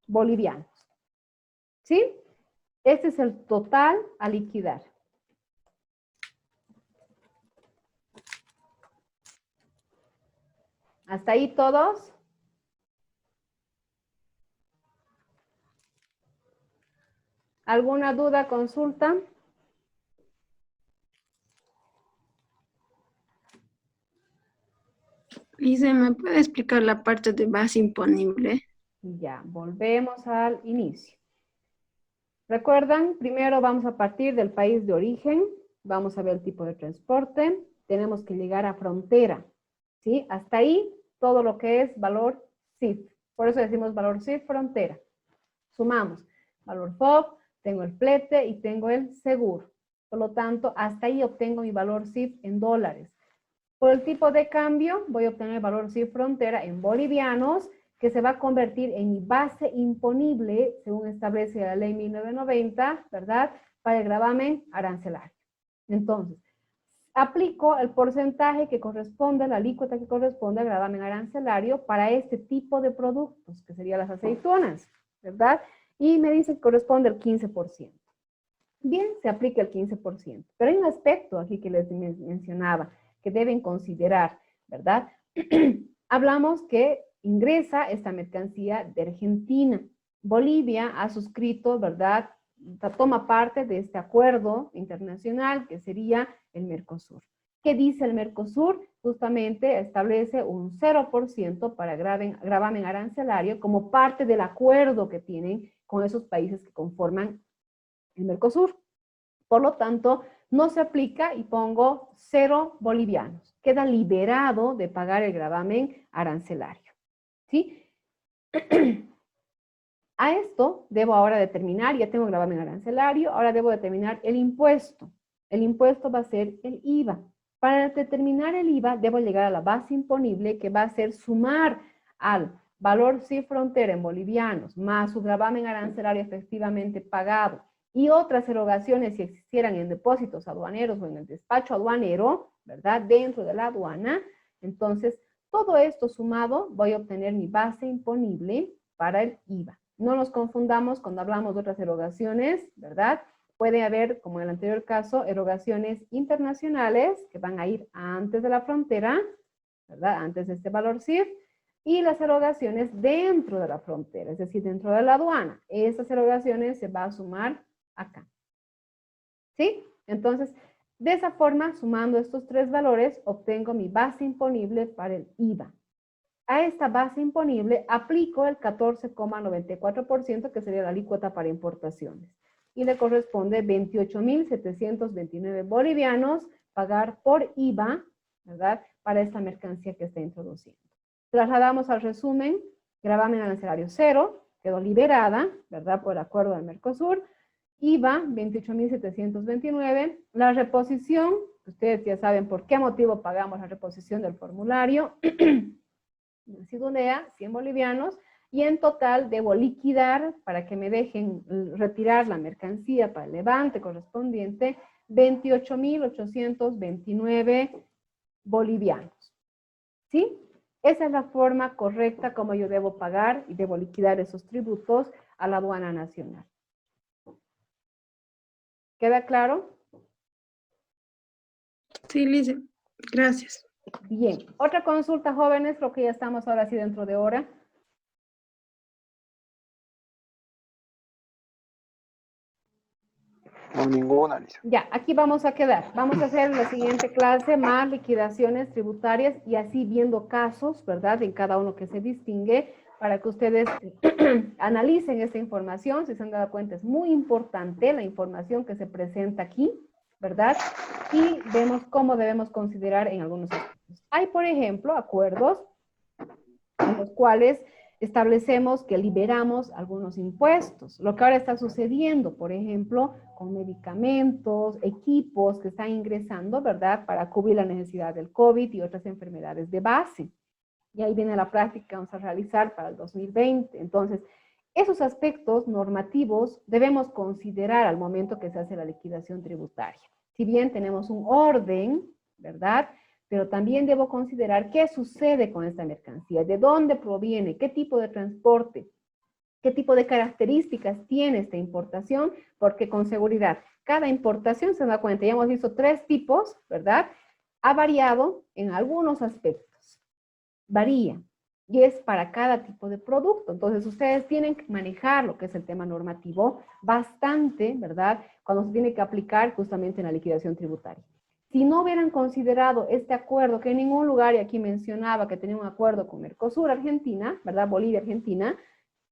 bolivianos. ¿Sí? Este es el total a liquidar. ¿Hasta ahí todos? ¿Alguna duda, consulta? Lisa, ¿me puede explicar la parte de base imponible? Ya, volvemos al inicio. ¿Recuerdan? Primero vamos a partir del país de origen. Vamos a ver el tipo de transporte. Tenemos que llegar a frontera. ¿Sí? Hasta ahí todo lo que es valor CIF. Por eso decimos valor CIF frontera. Sumamos valor FOB, tengo el flete y tengo el seguro. Por lo tanto, hasta ahí obtengo mi valor CIF en dólares. Por el tipo de cambio, voy a obtener el valor CIF frontera en bolivianos, que se va a convertir en mi base imponible, según establece la ley 1990, ¿verdad? Para el gravamen arancelario. Entonces, aplico el porcentaje que corresponde, la alícuota que corresponde al gravamen arancelario para este tipo de productos, que serían las aceitunas, ¿verdad? Y me dice que corresponde el 15%. bien, se aplica el 15%. Pero hay un aspecto aquí que les mencionaba, que deben considerar, ¿verdad? Hablamos que ingresa esta mercancía de Argentina. Bolivia ha suscrito, ¿verdad? Toma parte de este acuerdo internacional que sería el Mercosur. ¿Qué dice el Mercosur? Justamente establece un 0% para gravamen arancelario como parte del acuerdo que tienen con esos países que conforman el Mercosur. Por lo tanto, no se aplica y pongo 0 bolivianos. Queda liberado de pagar el gravamen arancelario. ¿Sí? A esto debo ahora determinar, ya tengo gravamen arancelario, ahora debo determinar el impuesto. El impuesto va a ser el IVA. Para determinar el IVA, debo llegar a la base imponible, que va a ser sumar al valor CIF frontera en bolivianos, más su gravamen arancelario efectivamente pagado, y otras erogaciones si existieran en depósitos aduaneros o en el despacho aduanero, ¿verdad? Dentro de la aduana. Entonces, todo esto sumado, voy a obtener mi base imponible para el IVA. No nos confundamos cuando hablamos de otras erogaciones, ¿verdad? Puede haber, como en el anterior caso, erogaciones internacionales que van a ir antes de la frontera, ¿verdad? Antes de este valor CIF, y las erogaciones dentro de la frontera, es decir, dentro de la aduana. Estas erogaciones se va a sumar acá. ¿Sí? Entonces, de esa forma, sumando estos tres valores, obtengo mi base imponible para el IVA. A esta base imponible aplico el 14,94%, que sería la alícuota para importaciones. Y le corresponde 28.729 bolivianos pagar por IVA, ¿verdad? Para esta mercancía que está introduciendo. Trasladamos al resumen, gravamen arancelario 0, quedó liberada, ¿verdad? Por el acuerdo del Mercosur. IVA, 28.729. La reposición, ustedes ya saben por qué motivo pagamos la reposición del formulario. Sidunea, 100 bolivianos. Y en total debo liquidar, para que me dejen retirar la mercancía para el levante correspondiente, 28.829 bolivianos. ¿Sí? Esa es la forma correcta como yo debo pagar y debo liquidar esos tributos a la aduana nacional. ¿Queda claro? Sí, Lice. Gracias. Bien. Otra consulta, jóvenes, creo que ya estamos ahora sí dentro de hora. No, ninguna, Alicia. Ya, aquí vamos a quedar. Vamos a hacer la siguiente clase más liquidaciones tributarias y así viendo casos, ¿verdad? En cada uno que se distingue para que ustedes analicen esta información. Si se han dado cuenta, es muy importante la información que se presenta aquí, ¿verdad? Y vemos cómo debemos considerar en algunos aspectos. Hay, por ejemplo, acuerdos en los cuales establecemos que liberamos algunos impuestos. Lo que ahora está sucediendo, por ejemplo, con medicamentos, equipos que están ingresando, ¿verdad? Para cubrir la necesidad del COVID y otras enfermedades de base. Y ahí viene la práctica que vamos a realizar para el 2020. Entonces, esos aspectos normativos debemos considerar al momento que se hace la liquidación tributaria. Si bien tenemos un orden, ¿verdad? Pero también debo considerar qué sucede con esta mercancía, de dónde proviene, qué tipo de transporte, qué tipo de características tiene esta importación, porque con seguridad, cada importación se da cuenta, ya hemos visto 3 tipos, ¿verdad? Ha variado en algunos aspectos, varía, y es para cada tipo de producto. Entonces, ustedes tienen que manejar lo que es el tema normativo bastante, ¿verdad? Cuando se tiene que aplicar justamente en la liquidación tributaria. Si no hubieran considerado este acuerdo, que en ningún lugar, y aquí mencionaba que tenía un acuerdo con Mercosur, Argentina, ¿verdad? Bolivia, Argentina,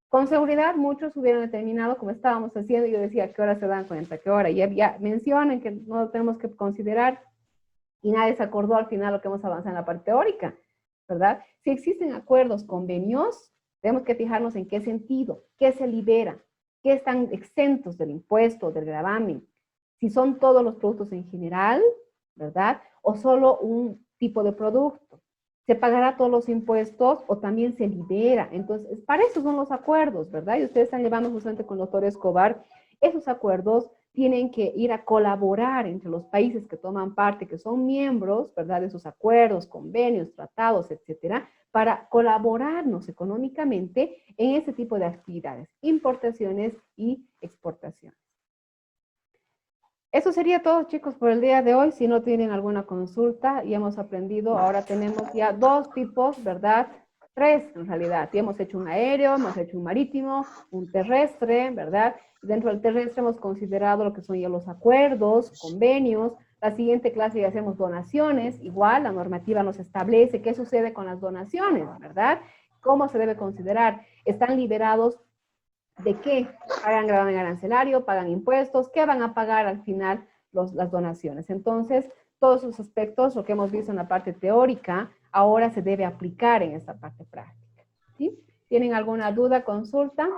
con seguridad muchos hubieran determinado como estábamos haciendo, y yo decía, ¿a qué hora se dan cuenta? ¿A qué hora? Ya mencionan que no lo tenemos que considerar, y nadie se acordó al final lo que hemos avanzado en la parte teórica, ¿verdad? Si existen acuerdos, convenios, tenemos que fijarnos en qué sentido, qué se libera, qué están exentos del impuesto, del gravamen, si son todos los productos en general, ¿verdad? O solo un tipo de producto. ¿Se pagará todos los impuestos o también se libera? Entonces, para eso son los acuerdos, ¿verdad? Y ustedes están llevando justamente con el doctor Escobar, esos acuerdos tienen que ir a colaborar entre los países que toman parte, que son miembros, ¿verdad? De esos acuerdos, convenios, tratados, etcétera, para colaborarnos económicamente en ese tipo de actividades, importaciones y exportaciones. Eso sería todo, chicos, por el día de hoy. Si no tienen alguna consulta, y hemos aprendido, ahora tenemos ya 2 tipos, ¿verdad? 3 en realidad. Ya hemos hecho un aéreo, hemos hecho un marítimo, un terrestre, ¿verdad? Dentro del terrestre hemos considerado lo que son ya los acuerdos, convenios. La siguiente clase ya hacemos donaciones. Igual, la normativa nos establece qué sucede con las donaciones, ¿verdad? ¿Cómo se debe considerar? ¿Están liberados de qué? ¿Pagan gravamen arancelario? ¿Pagan impuestos? ¿Qué van a pagar al final las donaciones? Entonces, todos esos aspectos, lo que hemos visto en la parte teórica, ahora se debe aplicar en esta parte práctica. ¿Sí? ¿Tienen alguna duda, consulta?